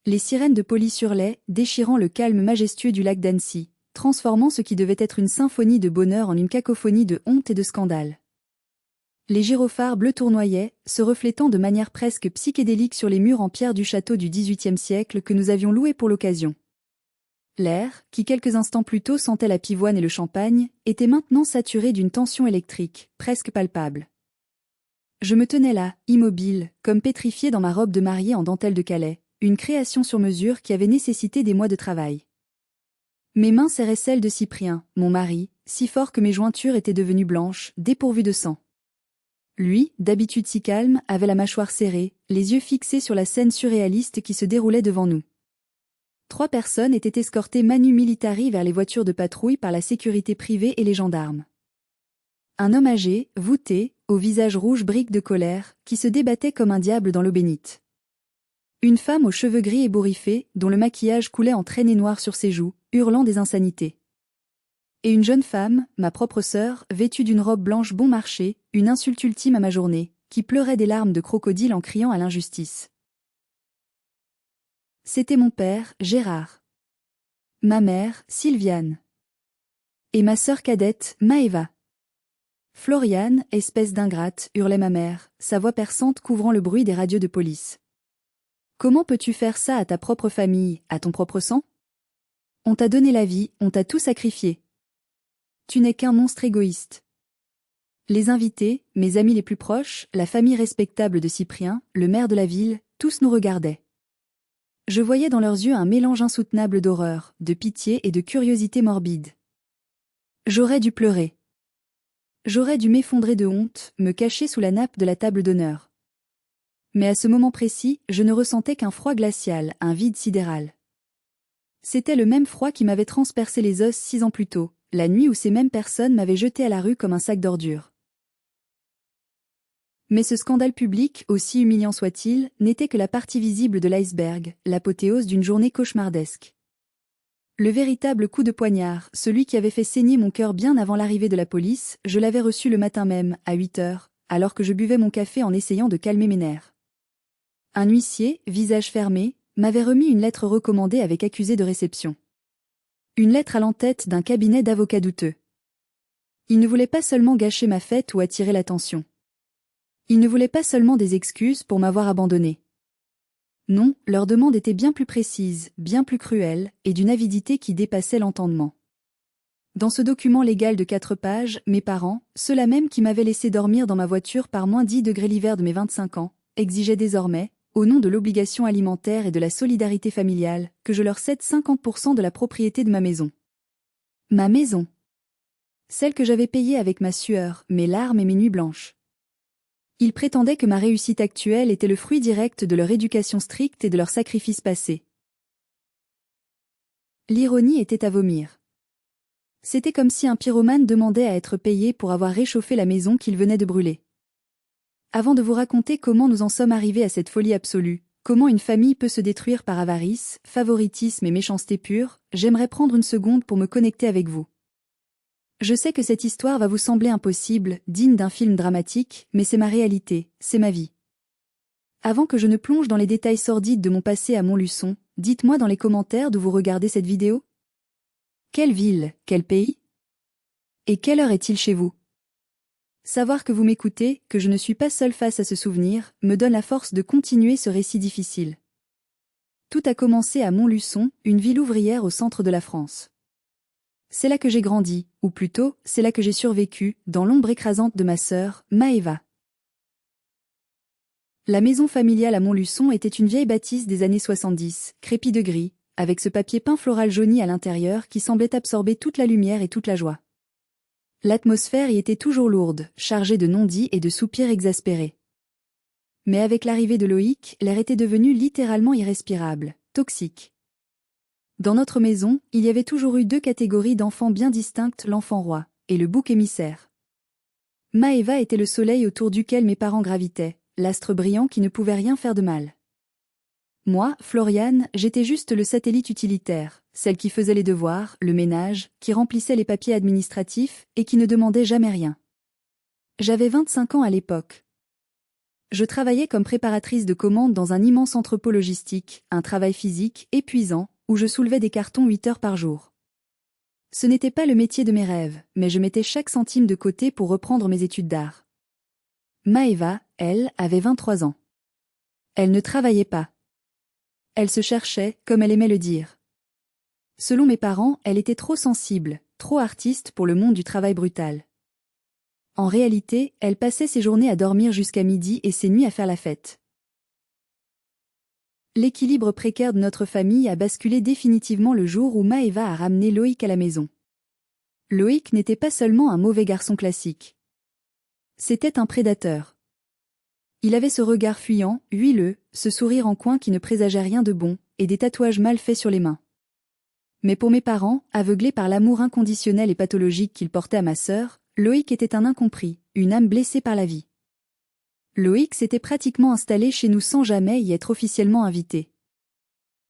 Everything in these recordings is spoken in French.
Les sirènes de police hurlaient, déchirant le calme majestueux du lac d'Annecy, transformant ce qui devait être une symphonie de bonheur en une cacophonie de honte et de scandale. Les gyrophares bleus tournoyaient, se reflétant de manière presque psychédélique sur les murs en pierre du château du XVIIIe siècle que nous avions loué pour l'occasion. L'air, qui quelques instants plus tôt sentait la pivoine et le champagne, était maintenant saturé d'une tension électrique, presque palpable. Je me tenais là, immobile, comme pétrifié dans ma robe de mariée en dentelle de Calais, une création sur mesure qui avait nécessité des mois de travail. Mes mains serraient celles de Cyprien, mon mari, si fort que mes jointures étaient devenues blanches, dépourvues de sang. Lui, d'habitude si calme, avait la mâchoire serrée, les yeux fixés sur la scène surréaliste qui se déroulait devant nous. 3 personnes étaient escortées manu militari vers les voitures de patrouille par la sécurité privée et les gendarmes. Un homme âgé, voûté, au visage rouge brique de colère, qui se débattait comme un diable dans l'eau bénite. Une femme aux cheveux gris ébouriffés, dont le maquillage coulait en traînées noires sur ses joues, hurlant des insanités. Et une jeune femme, ma propre sœur, vêtue d'une robe blanche bon marché, une insulte ultime à ma journée, qui pleurait des larmes de crocodile en criant à l'injustice. C'était mon père, Gérard. Ma mère, Sylviane. Et ma sœur cadette, Maëva. Floriane, espèce d'ingrate, hurlait ma mère, sa voix perçante couvrant le bruit des radios de police. Comment peux-tu faire ça à ta propre famille, à ton propre sang? On t'a donné la vie, on t'a tout sacrifié. Tu n'es qu'un monstre égoïste. Les invités, mes amis les plus proches, la famille respectable de Cyprien, le maire de la ville, tous nous regardaient. Je voyais dans leurs yeux un mélange insoutenable d'horreur, de pitié et de curiosité morbide. J'aurais dû pleurer. J'aurais dû m'effondrer de honte, me cacher sous la nappe de la table d'honneur. Mais à ce moment précis, je ne ressentais qu'un froid glacial, un vide sidéral. C'était le même froid qui m'avait transpercé les os 6 ans plus tôt, la nuit où ces mêmes personnes m'avaient jeté à la rue comme un sac d'ordures. Mais ce scandale public, aussi humiliant soit-il, n'était que la partie visible de l'iceberg, l'apothéose d'une journée cauchemardesque. Le véritable coup de poignard, celui qui avait fait saigner mon cœur bien avant l'arrivée de la police, je l'avais reçu le matin même, à 8 heures, alors que je buvais mon café en essayant de calmer mes nerfs. Un huissier, visage fermé, m'avait remis une lettre recommandée avec accusé de réception. Une lettre à l'entête d'un cabinet d'avocats douteux. Il ne voulait pas seulement gâcher ma fête ou attirer l'attention. Il ne voulait pas seulement des excuses pour m'avoir abandonné. Non, leur demande était bien plus précise, bien plus cruelle, et d'une avidité qui dépassait l'entendement. Dans ce document légal de 4 pages, mes parents, ceux-là même qui m'avaient laissé dormir dans ma voiture par moins 10 degrés l'hiver de mes 25 ans, exigeaient désormais, au nom de l'obligation alimentaire et de la solidarité familiale, que je leur cède 50% de la propriété de ma maison. Ma maison. Celle que j'avais payée avec ma sueur, mes larmes et mes nuits blanches. Ils prétendaient que ma réussite actuelle était le fruit direct de leur éducation stricte et de leurs sacrifices passés. L'ironie était à vomir. C'était comme si un pyromane demandait à être payé pour avoir réchauffé la maison qu'il venait de brûler. Avant de vous raconter comment nous en sommes arrivés à cette folie absolue, comment une famille peut se détruire par avarice, favoritisme et méchanceté pure, j'aimerais prendre une seconde pour me connecter avec vous. Je sais que cette histoire va vous sembler impossible, digne d'un film dramatique, mais c'est ma réalité, c'est ma vie. Avant que je ne plonge dans les détails sordides de mon passé à Montluçon, dites-moi dans les commentaires d'où vous regardez cette vidéo. Quelle ville, quel pays? Et quelle heure est-il chez vous? Savoir que vous m'écoutez, que je ne suis pas seule face à ce souvenir, me donne la force de continuer ce récit difficile. Tout a commencé à Montluçon, une ville ouvrière au centre de la France. C'est là que j'ai grandi, ou plutôt, c'est là que j'ai survécu, dans l'ombre écrasante de ma sœur, Maëva. La maison familiale à Montluçon était une vieille bâtisse des années 70, crépie de gris, avec ce papier peint floral jauni à l'intérieur qui semblait absorber toute la lumière et toute la joie. L'atmosphère y était toujours lourde, chargée de non-dits et de soupirs exaspérés. Mais avec l'arrivée de Loïc, l'air était devenu littéralement irrespirable, toxique. Dans notre maison, il y avait toujours eu 2 catégories d'enfants bien distinctes, l'enfant roi et le bouc émissaire. Maëva était le soleil autour duquel mes parents gravitaient, l'astre brillant qui ne pouvait rien faire de mal. Moi, Floriane, j'étais juste le satellite utilitaire, celle qui faisait les devoirs, le ménage, qui remplissait les papiers administratifs et qui ne demandait jamais rien. J'avais 25 ans à l'époque. Je travaillais comme préparatrice de commandes dans un immense entrepôt logistique, un travail physique, épuisant, où je soulevais des cartons 8 heures par jour. Ce n'était pas le métier de mes rêves, mais je mettais chaque centime de côté pour reprendre mes études d'art. Maëva, elle, avait 23 ans. Elle ne travaillait pas. Elle se cherchait, comme elle aimait le dire. Selon mes parents, elle était trop sensible, trop artiste pour le monde du travail brutal. En réalité, elle passait ses journées à dormir jusqu'à midi et ses nuits à faire la fête. L'équilibre précaire de notre famille a basculé définitivement le jour où Maëva a ramené Loïc à la maison. Loïc n'était pas seulement un mauvais garçon classique. C'était un prédateur. Il avait ce regard fuyant, huileux, ce sourire en coin qui ne présageait rien de bon, et des tatouages mal faits sur les mains. Mais pour mes parents, aveuglés par l'amour inconditionnel et pathologique qu'ils portaient à ma sœur, Loïc était un incompris, une âme blessée par la vie. Loïc s'était pratiquement installé chez nous sans jamais y être officiellement invité.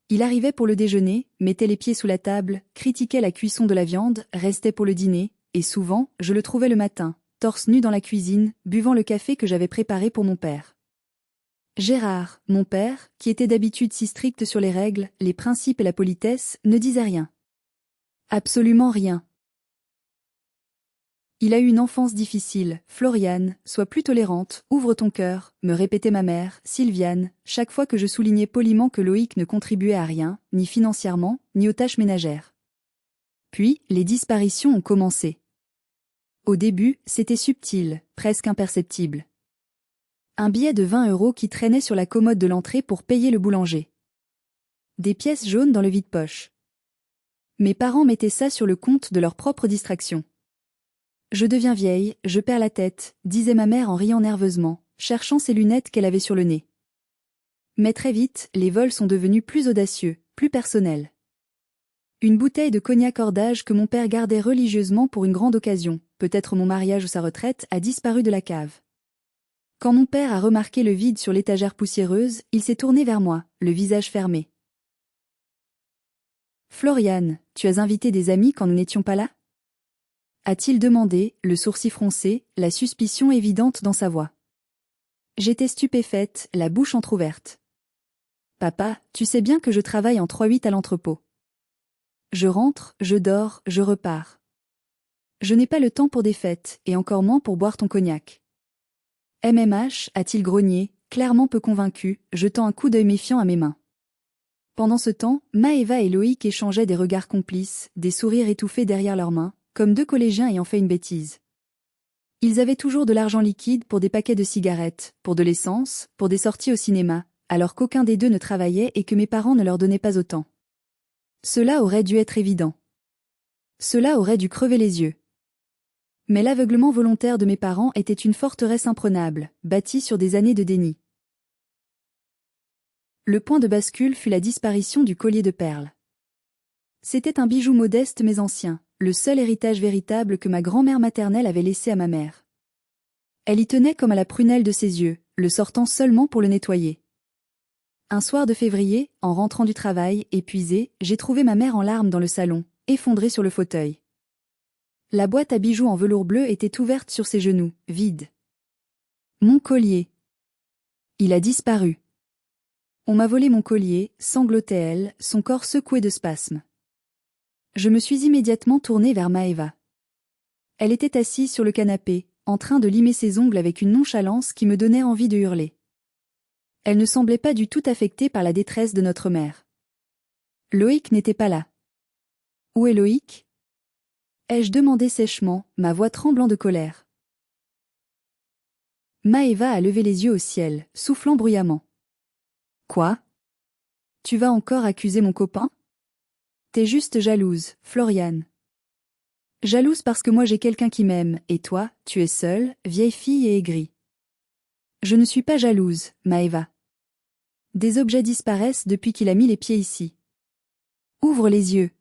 Il arrivait pour le déjeuner, mettait les pieds sous la table, critiquait la cuisson de la viande, restait pour le dîner, et souvent, je le trouvais le matin, torse nu dans la cuisine, buvant le café que j'avais préparé pour mon père. Gérard, mon père, qui était d'habitude si strict sur les règles, les principes et la politesse, ne disait rien. Absolument rien. Il a eu une enfance difficile, Floriane, sois plus tolérante, ouvre ton cœur, me répétait ma mère, Sylviane, chaque fois que je soulignais poliment que Loïc ne contribuait à rien, ni financièrement, ni aux tâches ménagères. Puis, les disparitions ont commencé. Au début, c'était subtil, presque imperceptible. Un billet de 20 € qui traînait sur la commode de l'entrée pour payer le boulanger. Des pièces jaunes dans le vide-poche. Mes parents mettaient ça sur le compte de leur propre distraction. Je deviens vieille, je perds la tête, disait ma mère en riant nerveusement, cherchant ses lunettes qu'elle avait sur le nez. Mais très vite, les vols sont devenus plus audacieux, plus personnels. Une bouteille de cognac hors d'âge que mon père gardait religieusement pour une grande occasion, peut-être mon mariage ou sa retraite, a disparu de la cave. Quand mon père a remarqué le vide sur l'étagère poussiéreuse, il s'est tourné vers moi, le visage fermé. « Floriane, tu as invité des amis quand nous n'étions pas là ?» a-t-il demandé, le sourcil froncé, la suspicion évidente dans sa voix. J'étais stupéfaite, la bouche entr'ouverte. « Papa, tu sais bien que je travaille en 3-8 à l'entrepôt. Je rentre, je dors, je repars. Je n'ai pas le temps pour des fêtes, et encore moins pour boire ton cognac. » MMH, a-t-il grogné, clairement peu convaincu, jetant un coup d'œil méfiant à mes mains. Pendant ce temps, Maëva et Loïc échangeaient des regards complices, des sourires étouffés derrière leurs mains, comme deux collégiens ayant fait une bêtise. Ils avaient toujours de l'argent liquide pour des paquets de cigarettes, pour de l'essence, pour des sorties au cinéma, alors qu'aucun des deux ne travaillait et que mes parents ne leur donnaient pas autant. Cela aurait dû être évident. Cela aurait dû crever les yeux. Mais l'aveuglement volontaire de mes parents était une forteresse imprenable, bâtie sur des années de déni. Le point de bascule fut la disparition du collier de perles. C'était un bijou modeste mais ancien, le seul héritage véritable que ma grand-mère maternelle avait laissé à ma mère. Elle y tenait comme à la prunelle de ses yeux, le sortant seulement pour le nettoyer. Un soir de février, en rentrant du travail, épuisée, j'ai trouvé ma mère en larmes dans le salon, effondrée sur le fauteuil. La boîte à bijoux en velours bleu était ouverte sur ses genoux, vide. Mon collier. Il a disparu. On m'a volé mon collier, sanglotait-elle, son corps secoué de spasmes. Je me suis immédiatement tournée vers Maëva. Elle était assise sur le canapé, en train de limer ses ongles avec une nonchalance qui me donnait envie de hurler. Elle ne semblait pas du tout affectée par la détresse de notre mère. Loïc n'était pas là. Où est Loïc ? Ai-je demandé sèchement, ma voix tremblant de colère. Maëva a levé les yeux au ciel, soufflant bruyamment. Quoi ? Tu vas encore accuser mon copain ? T'es juste jalouse, Floriane. Jalouse parce que moi j'ai quelqu'un qui m'aime, et toi, tu es seule, vieille fille et aigrie. Je ne suis pas jalouse, Maëva. Des objets disparaissent depuis qu'il a mis les pieds ici. Ouvre les yeux.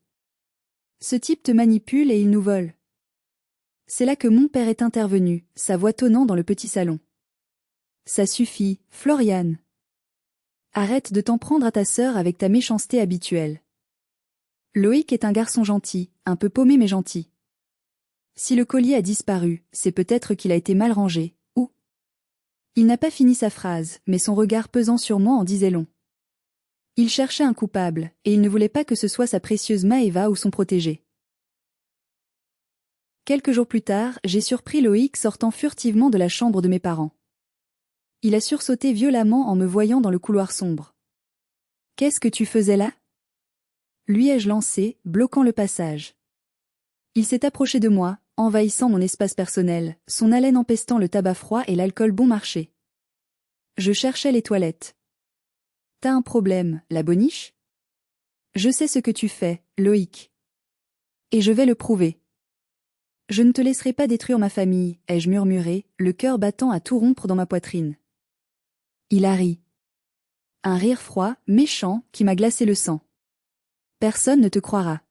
Ce type te manipule et il nous vole. C'est là que mon père est intervenu, sa voix tonnant dans le petit salon. Ça suffit, Floriane. Arrête de t'en prendre à ta sœur avec ta méchanceté habituelle. Loïc est un garçon gentil, un peu paumé mais gentil. Si le collier a disparu, c'est peut-être qu'il a été mal rangé, ou Il n'a pas fini sa phrase, mais son regard pesant sur moi en disait long. Il cherchait un coupable, et il ne voulait pas que ce soit sa précieuse Maëva ou son protégé. Quelques jours plus tard, j'ai surpris Loïc sortant furtivement de la chambre de mes parents. Il a sursauté violemment en me voyant dans le couloir sombre. « Qu'est-ce que tu faisais là ?» lui ai-je lancé, bloquant le passage. Il s'est approché de moi, envahissant mon espace personnel, son haleine empestant le tabac froid et l'alcool bon marché. Je cherchais les toilettes. « T'as un problème, la boniche ? Je sais ce que tu fais, Loïc. Et je vais le prouver. Je ne te laisserai pas détruire ma famille, ai-je murmuré, le cœur battant à tout rompre dans ma poitrine. Il a ri. Un rire froid, méchant, qui m'a glacé le sang. Personne ne te croira.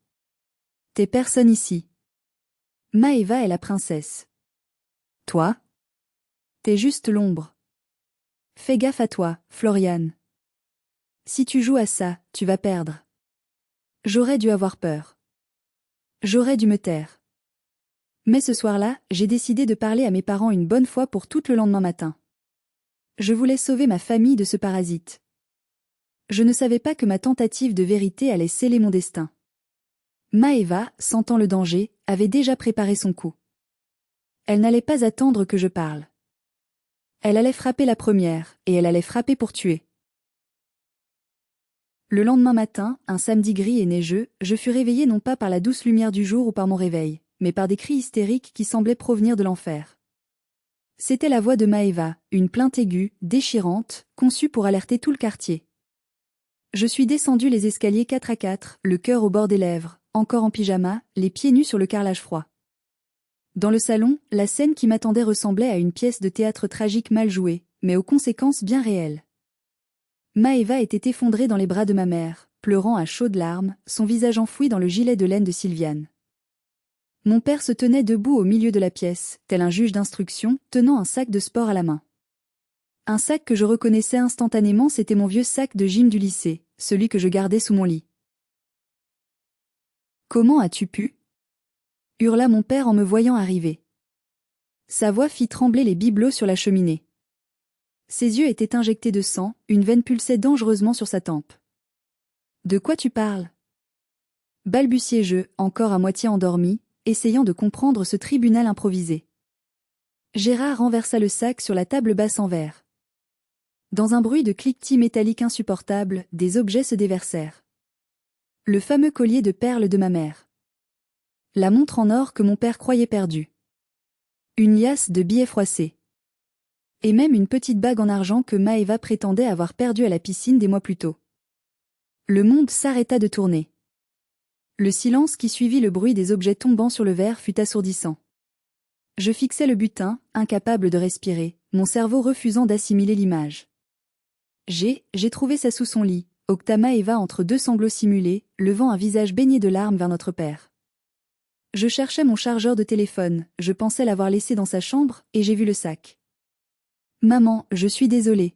T'es personne ici. Maëva est la princesse. Toi? T'es juste l'ombre. Fais gaffe à toi, Florian. Si tu joues à ça, tu vas perdre. J'aurais dû avoir peur. J'aurais dû me taire. Mais ce soir-là, j'ai décidé de parler à mes parents une bonne fois pour tout le lendemain matin. Je voulais sauver ma famille de ce parasite. Je ne savais pas que ma tentative de vérité allait sceller mon destin. Maëva, sentant le danger, avait déjà préparé son coup. Elle n'allait pas attendre que je parle. Elle allait frapper la première, et elle allait frapper pour tuer. Le lendemain matin, un samedi gris et neigeux, je fus réveillé non pas par la douce lumière du jour ou par mon réveil, mais par des cris hystériques qui semblaient provenir de l'enfer. C'était la voix de Maëva, une plainte aiguë, déchirante, conçue pour alerter tout le quartier. Je suis descendu les escaliers 4 à 4, le cœur au bord des lèvres, encore en pyjama, les pieds nus sur le carrelage froid. Dans le salon, la scène qui m'attendait ressemblait à une pièce de théâtre tragique mal jouée, mais aux conséquences bien réelles. Maëva était effondrée dans les bras de ma mère, pleurant à chaudes larmes, son visage enfoui dans le gilet de laine de Sylviane. Mon père se tenait debout au milieu de la pièce, tel un juge d'instruction, tenant un sac de sport à la main. Un sac que je reconnaissais instantanément, c'était mon vieux sac de gym du lycée, celui que je gardais sous mon lit. « Comment as-tu pu ?» hurla mon père en me voyant arriver. Sa voix fit trembler les bibelots sur la cheminée. Ses yeux étaient injectés de sang, une veine pulsait dangereusement sur sa tempe. « De quoi tu parles ?» balbutiai-je, encore à moitié endormi, essayant de comprendre ce tribunal improvisé. Gérard renversa le sac sur la table basse en verre. Dans un bruit de cliquetis métallique insupportable, des objets se déversèrent. Le fameux collier de perles de ma mère. La montre en or que mon père croyait perdue. Une liasse de billets froissés. Et même une petite bague en argent que Maëva prétendait avoir perdue à la piscine des mois plus tôt. Le monde s'arrêta de tourner. Le silence qui suivit le bruit des objets tombant sur le verre fut assourdissant. Je fixais le butin, incapable de respirer, mon cerveau refusant d'assimiler l'image. J'ai trouvé ça sous son lit, octa Maëva entre deux sanglots simulés, levant un visage baigné de larmes vers notre père. Je cherchais mon chargeur de téléphone, je pensais l'avoir laissé dans sa chambre, et j'ai vu le sac. Maman, je suis désolée.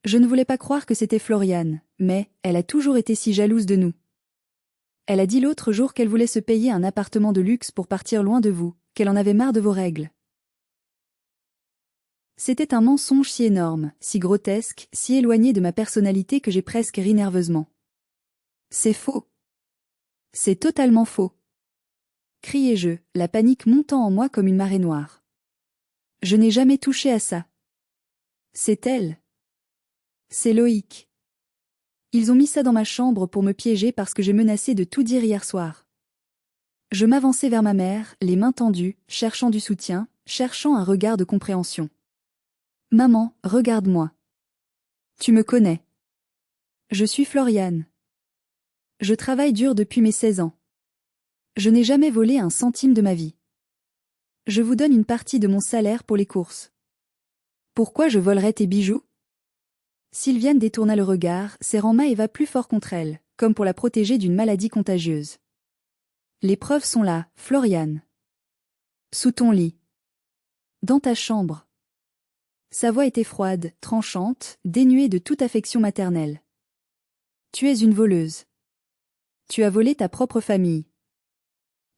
Je ne voulais pas croire que c'était Floriane, mais elle a toujours été si jalouse de nous. Elle a dit l'autre jour qu'elle voulait se payer un appartement de luxe pour partir loin de vous, qu'elle en avait marre de vos règles. C'était un mensonge si énorme, si grotesque, si éloigné de ma personnalité que j'ai presque ri nerveusement. C'est faux. C'est totalement faux. Criai-je, la panique montant en moi comme une marée noire. Je n'ai jamais touché à ça. C'est elle. C'est Loïc. Ils ont mis ça dans ma chambre pour me piéger parce que j'ai menacé de tout dire hier soir. Je m'avançai vers ma mère, les mains tendues, cherchant du soutien, cherchant un regard de compréhension. Maman, regarde-moi. Tu me connais. Je suis Floriane. Je travaille dur depuis mes 16 ans. Je n'ai jamais volé un centime de ma vie. Je vous donne une partie de mon salaire pour les courses. Pourquoi je volerais tes bijoux ? Sylviane détourna le regard, serrant Maëva plus fort contre elle, comme pour la protéger d'une maladie contagieuse. Les preuves sont là, Floriane. Sous ton lit. Dans ta chambre. Sa voix était froide, tranchante, dénuée de toute affection maternelle. Tu es une voleuse. Tu as volé ta propre famille.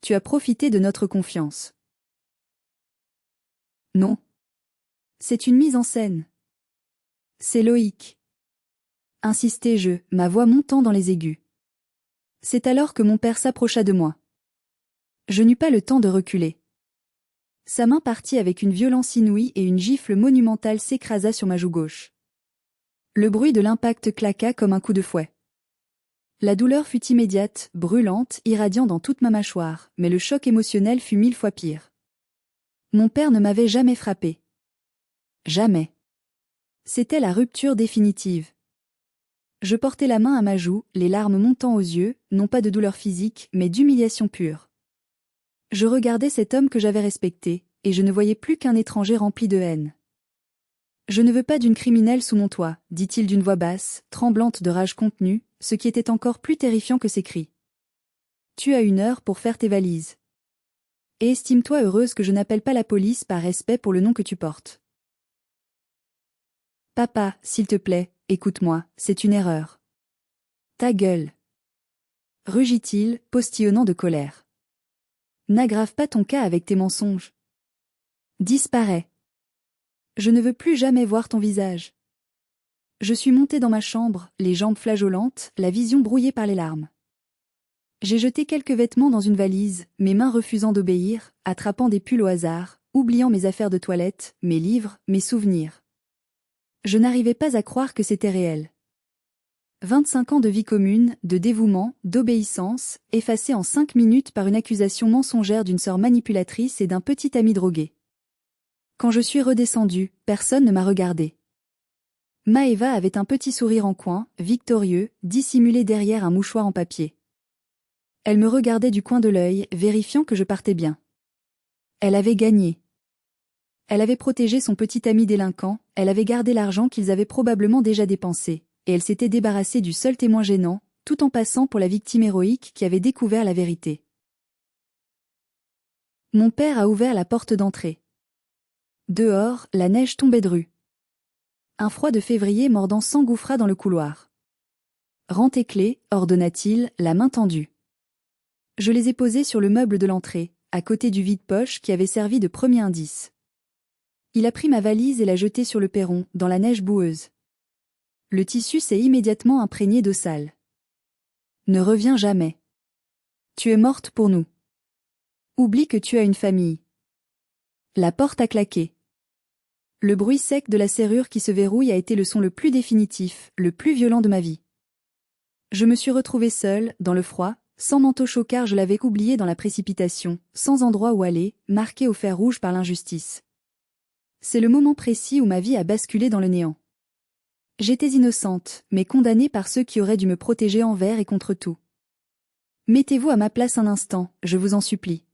Tu as profité de notre confiance. Non. C'est une mise en scène. C'est Loïc. Insistai-je, ma voix montant dans les aigus. C'est alors que mon père s'approcha de moi. Je n'eus pas le temps de reculer. Sa main partit avec une violence inouïe et une gifle monumentale s'écrasa sur ma joue gauche. Le bruit de l'impact claqua comme un coup de fouet. La douleur fut immédiate, brûlante, irradiant dans toute ma mâchoire, mais le choc émotionnel fut 1000 fois pire. Mon père ne m'avait jamais frappé. Jamais. C'était la rupture définitive. Je portais la main à ma joue, les larmes montant aux yeux, non pas de douleur physique, mais d'humiliation pure. Je regardais cet homme que j'avais respecté, et je ne voyais plus qu'un étranger rempli de haine. « Je ne veux pas d'une criminelle sous mon toit », dit-il d'une voix basse, tremblante de rage contenue, ce qui était encore plus terrifiant que ses cris. « Tu as 1 heure pour faire tes valises. Et estime-toi heureuse que je n'appelle pas la police par respect pour le nom que tu portes. » « Papa, s'il te plaît, écoute-moi, c'est une erreur. »« Ta gueule !» rugit-il, postillonnant de colère. « N'aggrave pas ton cas avec tes mensonges. Disparais. Je ne veux plus jamais voir ton visage. » Je suis montée dans ma chambre, les jambes flageolantes, la vision brouillée par les larmes. J'ai jeté quelques vêtements dans une valise, mes mains refusant d'obéir, attrapant des pulls au hasard, oubliant mes affaires de toilette, mes livres, mes souvenirs. Je n'arrivais pas à croire que c'était réel. 25 ans de vie commune, de dévouement, d'obéissance, effacés en 5 minutes par une accusation mensongère d'une sœur manipulatrice et d'un petit ami drogué. Quand je suis redescendue, personne ne m'a regardé. Maëva avait un petit sourire en coin, victorieux, dissimulé derrière un mouchoir en papier. Elle me regardait du coin de l'œil, vérifiant que je partais bien. Elle avait gagné. Elle avait protégé son petit ami délinquant, elle avait gardé l'argent qu'ils avaient probablement déjà dépensé, et elle s'était débarrassée du seul témoin gênant, tout en passant pour la victime héroïque qui avait découvert la vérité. Mon père a ouvert la porte d'entrée. Dehors, la neige tombait drue. Un froid de février mordant s'engouffra dans le couloir. « Rends tes clés », ordonna-t-il, la main tendue. Je les ai posées sur le meuble de l'entrée, à côté du vide-poche qui avait servi de premier indice. Il a pris ma valise et l'a jetée sur le perron, dans la neige boueuse. Le tissu s'est immédiatement imprégné d'eau sale. « Ne reviens jamais. Tu es morte pour nous. Oublie que tu as une famille. » La porte a claqué. Le bruit sec de la serrure qui se verrouille a été le son le plus définitif, le plus violent de ma vie. Je me suis retrouvée seule, dans le froid, sans manteau chaud car je l'avais oublié dans la précipitation, sans endroit où aller, marqué au fer rouge par l'injustice. C'est le moment précis où ma vie a basculé dans le néant. J'étais innocente, mais condamnée par ceux qui auraient dû me protéger envers et contre tout. Mettez-vous à ma place un instant, je vous en supplie.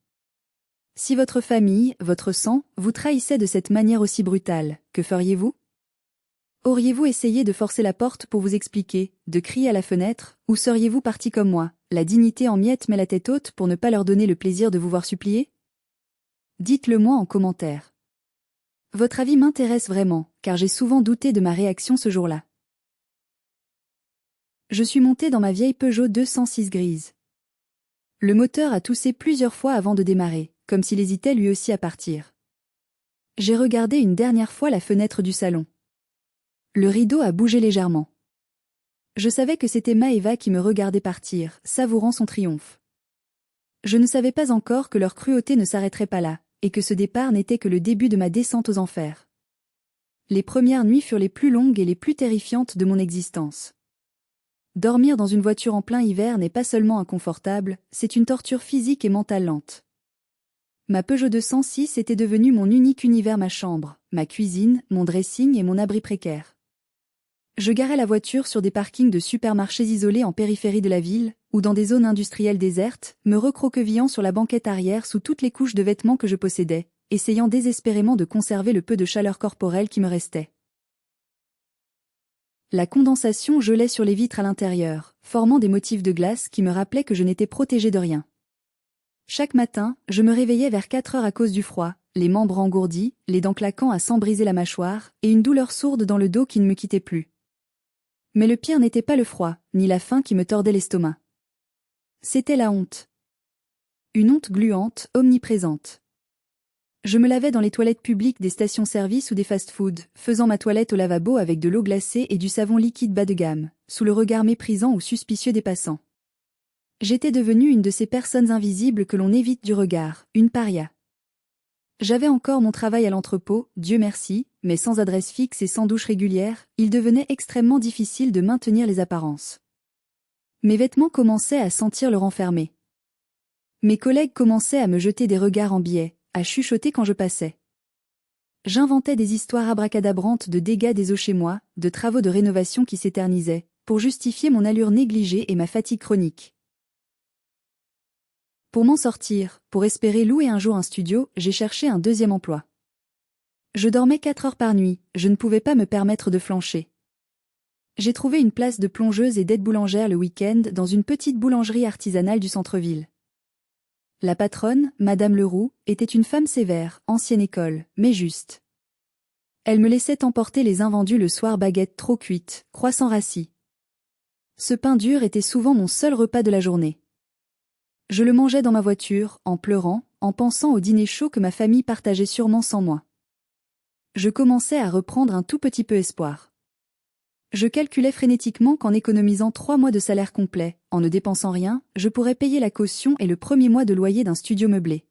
Si votre famille, votre sang, vous trahissait de cette manière aussi brutale, que feriez-vous ? Auriez-vous essayé de forcer la porte pour vous expliquer, de crier à la fenêtre, ou seriez-vous parti comme moi, la dignité en miettes mais la tête haute pour ne pas leur donner le plaisir de vous voir supplier ? Dites-le moi en commentaire. Votre avis m'intéresse vraiment, car j'ai souvent douté de ma réaction ce jour-là. Je suis montée dans ma vieille Peugeot 206 grise. Le moteur a toussé plusieurs fois avant de démarrer, comme s'il hésitait lui aussi à partir. J'ai regardé une dernière fois la fenêtre du salon. Le rideau a bougé légèrement. Je savais que c'était Maëva qui me regardait partir, savourant son triomphe. Je ne savais pas encore que leur cruauté ne s'arrêterait pas là, et que ce départ n'était que le début de ma descente aux enfers. Les premières nuits furent les plus longues et les plus terrifiantes de mon existence. Dormir dans une voiture en plein hiver n'est pas seulement inconfortable, c'est une torture physique et mentale lente. Ma Peugeot 206 était devenue mon unique univers, ma chambre, ma cuisine, mon dressing et mon abri précaire. Je garais la voiture sur des parkings de supermarchés isolés en périphérie de la ville, ou dans des zones industrielles désertes, me recroquevillant sur la banquette arrière sous toutes les couches de vêtements que je possédais, essayant désespérément de conserver le peu de chaleur corporelle qui me restait. La condensation gelait sur les vitres à l'intérieur, formant des motifs de glace qui me rappelaient que je n'étais protégée de rien. Chaque matin, je me réveillais vers 4 heures à cause du froid, les membres engourdis, les dents claquant à s'en briser la mâchoire, et une douleur sourde dans le dos qui ne me quittait plus. Mais le pire n'était pas le froid, ni la faim qui me tordait l'estomac. C'était la honte. Une honte gluante, omniprésente. Je me lavais dans les toilettes publiques des stations-service ou des fast-foods, faisant ma toilette au lavabo avec de l'eau glacée et du savon liquide bas de gamme, sous le regard méprisant ou suspicieux des passants. J'étais devenue une de ces personnes invisibles que l'on évite du regard, une paria. J'avais encore mon travail à l'entrepôt, Dieu merci, mais sans adresse fixe et sans douche régulière, il devenait extrêmement difficile de maintenir les apparences. Mes vêtements commençaient à sentir le renfermé. Mes collègues commençaient à me jeter des regards en biais, à chuchoter quand je passais. J'inventais des histoires abracadabrantes de dégâts des eaux chez moi, de travaux de rénovation qui s'éternisaient, pour justifier mon allure négligée et ma fatigue chronique. Pour m'en sortir, pour espérer louer un jour un studio, j'ai cherché un deuxième emploi. Je dormais 4 heures par nuit, je ne pouvais pas me permettre de flancher. J'ai trouvé une place de plongeuse et d'aide-boulangère le week-end dans une petite boulangerie artisanale du centre-ville. La patronne, Madame Leroux, était une femme sévère, ancienne école, mais juste. Elle me laissait emporter les invendus le soir, baguettes trop cuites, croissants rassis. Ce pain dur était souvent mon seul repas de la journée. Je le mangeais dans ma voiture, en pleurant, en pensant au dîner chaud que ma famille partageait sûrement sans moi. Je commençais à reprendre un tout petit peu espoir. Je calculais frénétiquement qu'en économisant 3 mois de salaire complet, en ne dépensant rien, je pourrais payer la caution et le premier mois de loyer d'un studio meublé.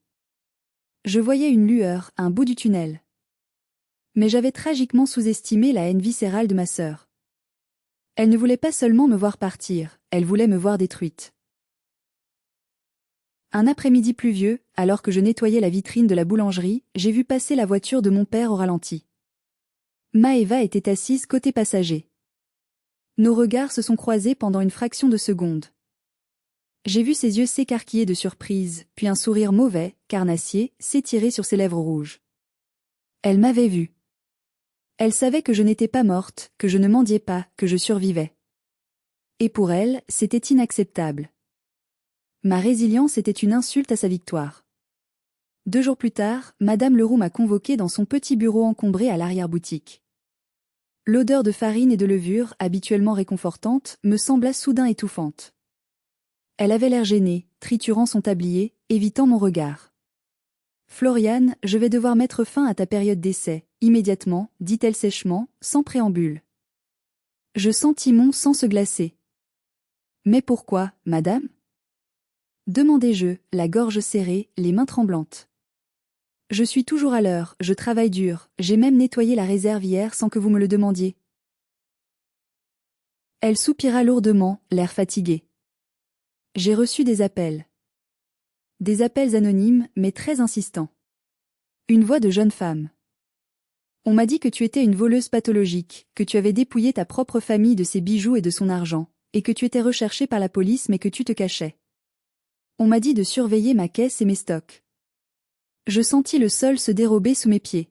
Je voyais une lueur, un bout du tunnel. Mais j'avais tragiquement sous-estimé la haine viscérale de ma sœur. Elle ne voulait pas seulement me voir partir, elle voulait me voir détruite. Un après-midi pluvieux, alors que je nettoyais la vitrine de la boulangerie, j'ai vu passer la voiture de mon père au ralenti. Maëva était assise côté passager. Nos regards se sont croisés pendant une fraction de seconde. J'ai vu ses yeux s'écarquiller de surprise, puis un sourire mauvais, carnassier, s'étirer sur ses lèvres rouges. Elle m'avait vu. Elle savait que je n'étais pas morte, que je ne mendiais pas, que je survivais. Et pour elle, c'était inacceptable. Ma résilience était une insulte à sa victoire. 2 jours plus tard, Madame Leroux m'a convoquée dans son petit bureau encombré à l'arrière-boutique. L'odeur de farine et de levure, habituellement réconfortante, me sembla soudain étouffante. Elle avait l'air gênée, triturant son tablier, évitant mon regard. « Floriane, je vais devoir mettre fin à ta période d'essai, immédiatement, dit-elle sèchement, sans préambule. » Je sentis mon sang se glacer. « Mais pourquoi, madame ?» demandai-je, la gorge serrée, les mains tremblantes. « Je suis toujours à l'heure, je travaille dur, j'ai même nettoyé la réserve hier sans que vous me le demandiez. » Elle soupira lourdement, l'air fatigué. « J'ai reçu des appels. Des appels anonymes, mais très insistants. Une voix de jeune femme. On m'a dit que tu étais une voleuse pathologique, que tu avais dépouillé ta propre famille de ses bijoux et de son argent, et que tu étais recherchée par la police mais que tu te cachais. On m'a dit de surveiller ma caisse et mes stocks. » Je sentis le sol se dérober sous mes pieds.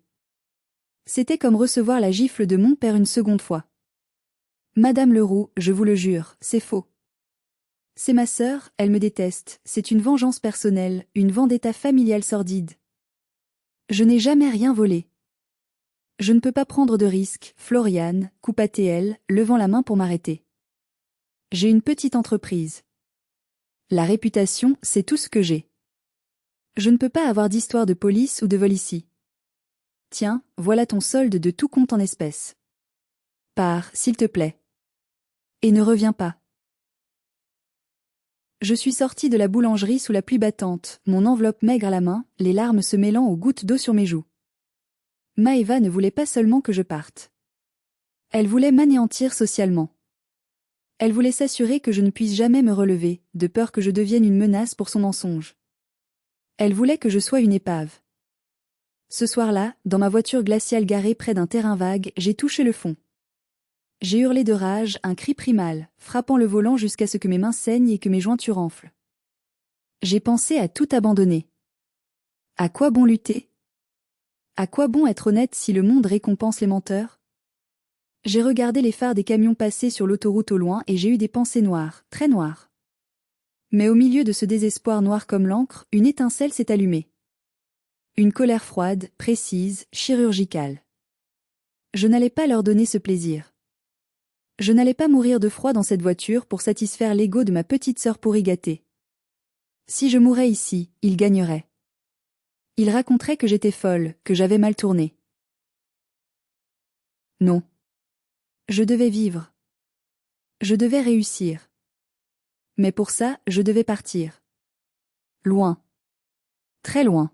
C'était comme recevoir la gifle de mon père une seconde fois. « Madame Leroux, je vous le jure, c'est faux. C'est ma sœur, elle me déteste, c'est une vengeance personnelle, une vendetta familiale sordide. Je n'ai jamais rien volé. Je ne peux pas prendre de risques, Floriane, coupa-t-elle, levant la main pour m'arrêter. J'ai une petite entreprise. La réputation, c'est tout ce que j'ai. Je ne peux pas avoir d'histoire de police ou de vol ici. Tiens, voilà ton solde de tout compte en espèces. Pars, s'il te plaît. Et ne reviens pas. Je suis sortie de la boulangerie sous la pluie battante, mon enveloppe maigre à la main, les larmes se mêlant aux gouttes d'eau sur mes joues. Maëva ne voulait pas seulement que je parte. Elle voulait m'anéantir socialement. Elle voulait s'assurer que je ne puisse jamais me relever, de peur que je devienne une menace pour son mensonge. Elle voulait que je sois une épave. Ce soir-là, dans ma voiture glaciale garée près d'un terrain vague, j'ai touché le fond. J'ai hurlé de rage, un cri primal, frappant le volant jusqu'à ce que mes mains saignent et que mes jointures enflent. J'ai pensé à tout abandonner. À quoi bon lutter? À quoi bon être honnête si le monde récompense les menteurs? J'ai regardé les phares des camions passer sur l'autoroute au loin et j'ai eu des pensées noires, très noires. Mais au milieu de ce désespoir noir comme l'encre, une étincelle s'est allumée. Une colère froide, précise, chirurgicale. Je n'allais pas leur donner ce plaisir. Je n'allais pas mourir de froid dans cette voiture pour satisfaire l'ego de ma petite sœur pourri gâtée. Si je mourais ici, ils gagneraient. Il raconterait que j'étais folle, que j'avais mal tourné. Non. Je devais vivre. Je devais réussir. Mais pour ça, je devais partir. Loin. Très loin.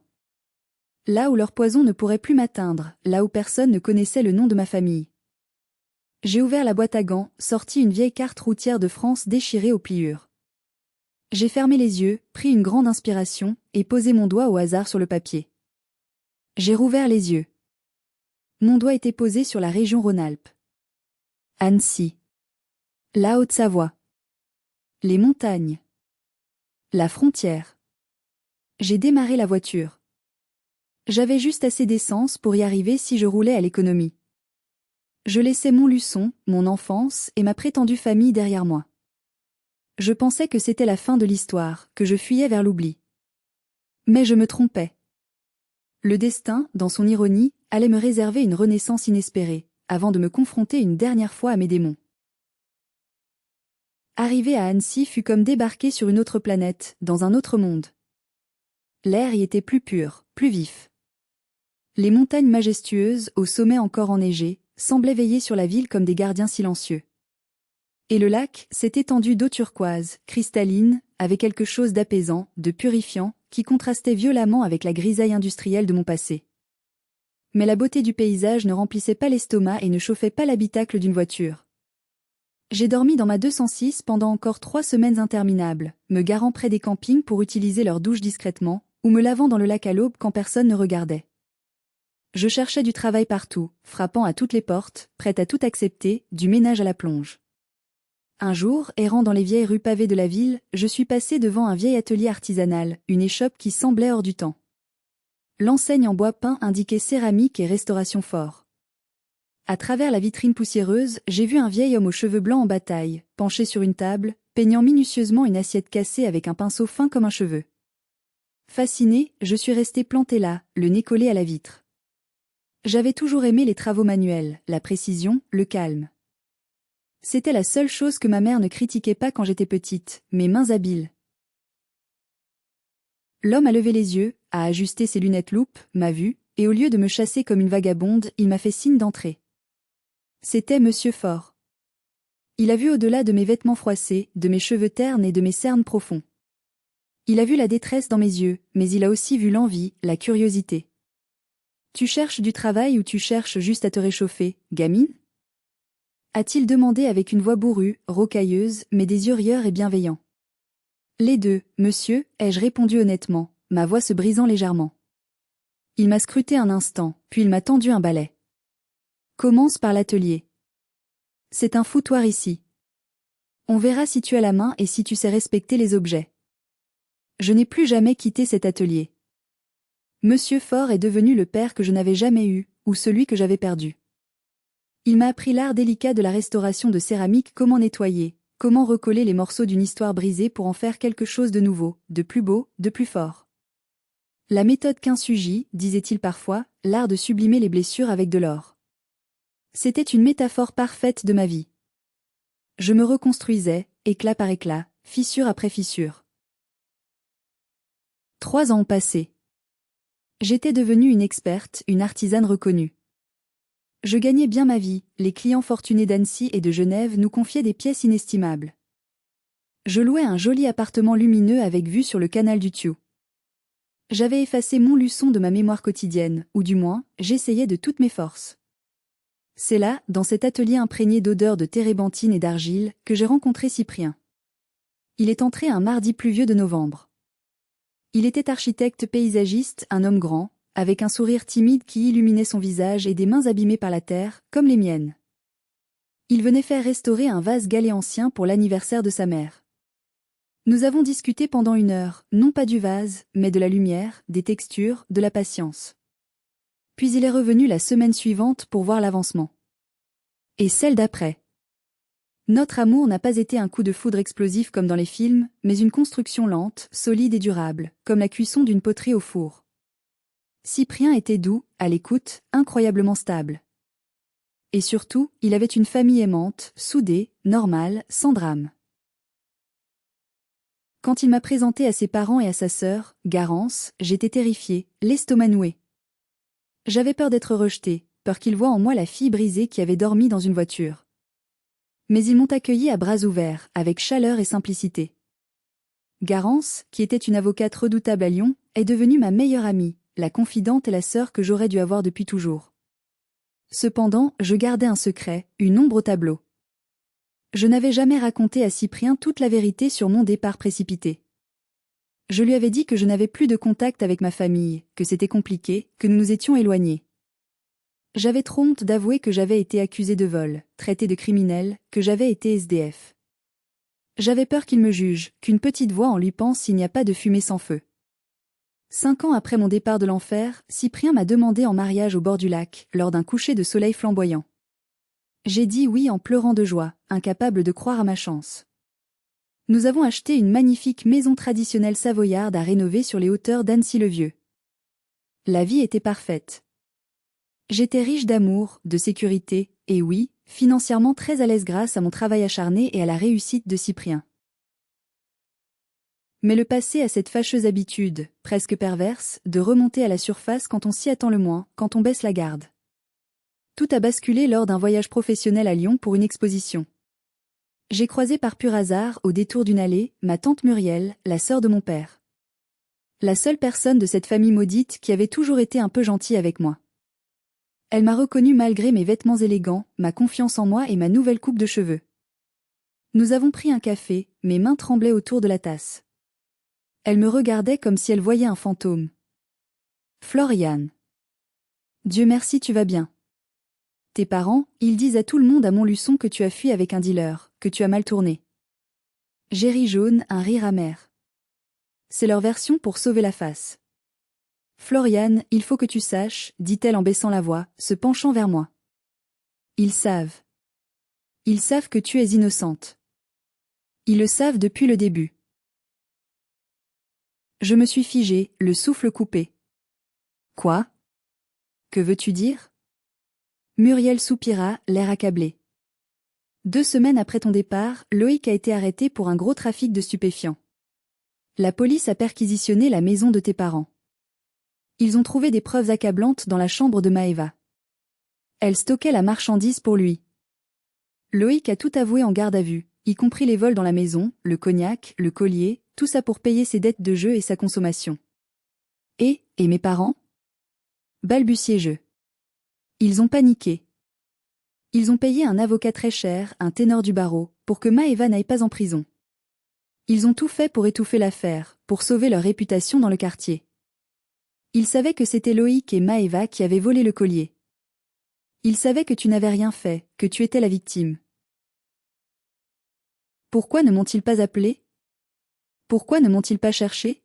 Là où leur poison ne pourrait plus m'atteindre, là où personne ne connaissait le nom de ma famille. J'ai ouvert la boîte à gants, sorti une vieille carte routière de France déchirée aux pliures. J'ai fermé les yeux, pris une grande inspiration, et posé mon doigt au hasard sur le papier. J'ai rouvert les yeux. Mon doigt était posé sur la région Rhône-Alpes. Annecy. La Haute-Savoie. Les montagnes. La frontière. J'ai démarré la voiture. J'avais juste assez d'essence pour y arriver si je roulais à l'économie. Je laissais Montluçon, mon enfance et ma prétendue famille derrière moi. Je pensais que c'était la fin de l'histoire, que je fuyais vers l'oubli. Mais je me trompais. Le destin, dans son ironie, allait me réserver une renaissance inespérée, avant de me confronter une dernière fois à mes démons. Arriver à Annecy fut comme débarquer sur une autre planète, dans un autre monde. L'air y était plus pur, plus vif. Les montagnes majestueuses, au sommet encore enneigé, semblaient veiller sur la ville comme des gardiens silencieux. Et le lac, cette étendue d'eau turquoise, cristalline, avait quelque chose d'apaisant, de purifiant, qui contrastait violemment avec la grisaille industrielle de mon passé. Mais la beauté du paysage ne remplissait pas l'estomac et ne chauffait pas l'habitacle d'une voiture. J'ai dormi dans ma 206 pendant encore 3 semaines interminables, me garant près des campings pour utiliser leur douche discrètement, ou me lavant dans le lac à l'aube quand personne ne regardait. Je cherchais du travail partout, frappant à toutes les portes, prête à tout accepter, du ménage à la plonge. Un jour, errant dans les vieilles rues pavées de la ville, je suis passé devant un vieil atelier artisanal, une échoppe qui semblait hors du temps. L'enseigne en bois peint indiquait céramique et restauration fort. À travers la vitrine poussiéreuse, j'ai vu un vieil homme aux cheveux blancs en bataille, penché sur une table, peignant minutieusement une assiette cassée avec un pinceau fin comme un cheveu. Fasciné, je suis resté planté là, le nez collé à la vitre. J'avais toujours aimé les travaux manuels, la précision, le calme. C'était la seule chose que ma mère ne critiquait pas quand j'étais petite, mes mains habiles. L'homme a levé les yeux, a ajusté ses lunettes loupe, m'a vu, et au lieu de me chasser comme une vagabonde, il m'a fait signe d'entrer. C'était Monsieur Faure. Il a vu au-delà de mes vêtements froissés, de mes cheveux ternes et de mes cernes profonds. Il a vu la détresse dans mes yeux, mais il a aussi vu l'envie, la curiosité. Tu cherches du travail ou tu cherches juste à te réchauffer, gamine ? A-t-il demandé avec une voix bourrue, rocailleuse, mais des yeux rieurs et bienveillants. Les deux, monsieur, ai-je répondu honnêtement, ma voix se brisant légèrement. Il m'a scruté un instant, puis il m'a tendu un balai. Commence par l'atelier. C'est un foutoir ici. On verra si tu as la main et si tu sais respecter les objets. Je n'ai plus jamais quitté cet atelier. Monsieur Faure est devenu le père que je n'avais jamais eu, ou celui que j'avais perdu. Il m'a appris l'art délicat de la restauration de céramique, comment nettoyer, comment recoller les morceaux d'une histoire brisée pour en faire quelque chose de nouveau, de plus beau, de plus fort. La méthode Kintsugi, disait-il parfois, l'art de sublimer les blessures avec de l'or. C'était une métaphore parfaite de ma vie. Je me reconstruisais, éclat par éclat, fissure après fissure. 3 ans ont passé. J'étais devenue une experte, une artisane reconnue. Je gagnais bien ma vie, les clients fortunés d'Annecy et de Genève nous confiaient des pièces inestimables. Je louais un joli appartement lumineux avec vue sur le canal du Thiou. J'avais effacé Montluçon de ma mémoire quotidienne, ou du moins, j'essayais de toutes mes forces. C'est là, dans cet atelier imprégné d'odeurs de térébenthine et d'argile, que j'ai rencontré Cyprien. Il est entré un mardi pluvieux de novembre. Il était architecte paysagiste, un homme grand, avec un sourire timide qui illuminait son visage et des mains abîmées par la terre, comme les miennes. Il venait faire restaurer un vase galéancien pour l'anniversaire de sa mère. Nous avons discuté pendant 1 heure, non pas du vase, mais de la lumière, des textures, de la patience. Puis il est revenu la semaine suivante pour voir l'avancement. Et celle d'après. Notre amour n'a pas été un coup de foudre explosif comme dans les films, mais une construction lente, solide et durable, comme la cuisson d'une poterie au four. Cyprien était doux, à l'écoute, incroyablement stable. Et surtout, il avait une famille aimante, soudée, normale, sans drame. Quand il m'a présenté à ses parents et à sa sœur, Garance, j'étais terrifiée, l'estomac noué. J'avais peur d'être rejetée, peur qu'il voie en moi la fille brisée qui avait dormi dans une voiture. Mais ils m'ont accueillie à bras ouverts, avec chaleur et simplicité. Garance, qui était une avocate redoutable à Lyon, est devenue ma meilleure amie, la confidente et la sœur que j'aurais dû avoir depuis toujours. Cependant, je gardais un secret, une ombre au tableau. Je n'avais jamais raconté à Cyprien toute la vérité sur mon départ précipité. Je lui avais dit que je n'avais plus de contact avec ma famille, que c'était compliqué, que nous nous étions éloignés. J'avais trop honte d'avouer que j'avais été accusée de vol, traitée de criminelle, que j'avais été SDF. J'avais peur qu'il me juge, qu'une petite voix en lui pense s'il n'y a pas de fumée sans feu. 5 ans après mon départ de l'enfer, Cyprien m'a demandé en mariage au bord du lac, lors d'un coucher de soleil flamboyant. J'ai dit oui en pleurant de joie, incapable de croire à ma chance. Nous avons acheté une magnifique maison traditionnelle savoyarde à rénover sur les hauteurs d'Annecy-le-Vieux. La vie était parfaite. J'étais riche d'amour, de sécurité, et oui, financièrement très à l'aise grâce à mon travail acharné et à la réussite de Cyprien. Mais le passé a cette fâcheuse habitude, presque perverse, de remonter à la surface quand on s'y attend le moins, quand on baisse la garde. Tout a basculé lors d'un voyage professionnel à Lyon pour une exposition. J'ai croisé par pur hasard, au détour d'une allée, ma tante Muriel, la sœur de mon père. La seule personne de cette famille maudite qui avait toujours été un peu gentille avec moi. Elle m'a reconnue malgré mes vêtements élégants, ma confiance en moi et ma nouvelle coupe de cheveux. Nous avons pris un café, mes mains tremblaient autour de la tasse. Elle me regardait comme si elle voyait un fantôme. Floriane. Dieu merci, tu vas bien. Tes parents, ils disent à tout le monde à Montluçon que tu as fui avec un dealer, que tu as mal tourné. J'ai ri jaune, un rire amer. C'est leur version pour sauver la face. Floriane, il faut que tu saches, dit-elle en baissant la voix, se penchant vers moi. Ils savent. Ils savent que tu es innocente. Ils le savent depuis le début. Je me suis figée, le souffle coupé. Quoi? Que veux-tu dire? Muriel soupira, l'air accablé. 2 semaines après ton départ, Loïc a été arrêté pour un gros trafic de stupéfiants. La police a perquisitionné la maison de tes parents. Ils ont trouvé des preuves accablantes dans la chambre de Maëva. Elle stockait la marchandise pour lui. Loïc a tout avoué en garde à vue, y compris les vols dans la maison, le cognac, le collier, tout ça pour payer ses dettes de jeu et sa consommation. Et mes parents? Balbutiai-je. Ils ont paniqué. Ils ont payé un avocat très cher, un ténor du barreau, pour que Maëva n'aille pas en prison. Ils ont tout fait pour étouffer l'affaire, pour sauver leur réputation dans le quartier. Ils savaient que c'était Loïc et Maëva qui avaient volé le collier. Ils savaient que tu n'avais rien fait, que tu étais la victime. Pourquoi ne m'ont-ils pas appelé? Pourquoi ne m'ont-ils pas cherché?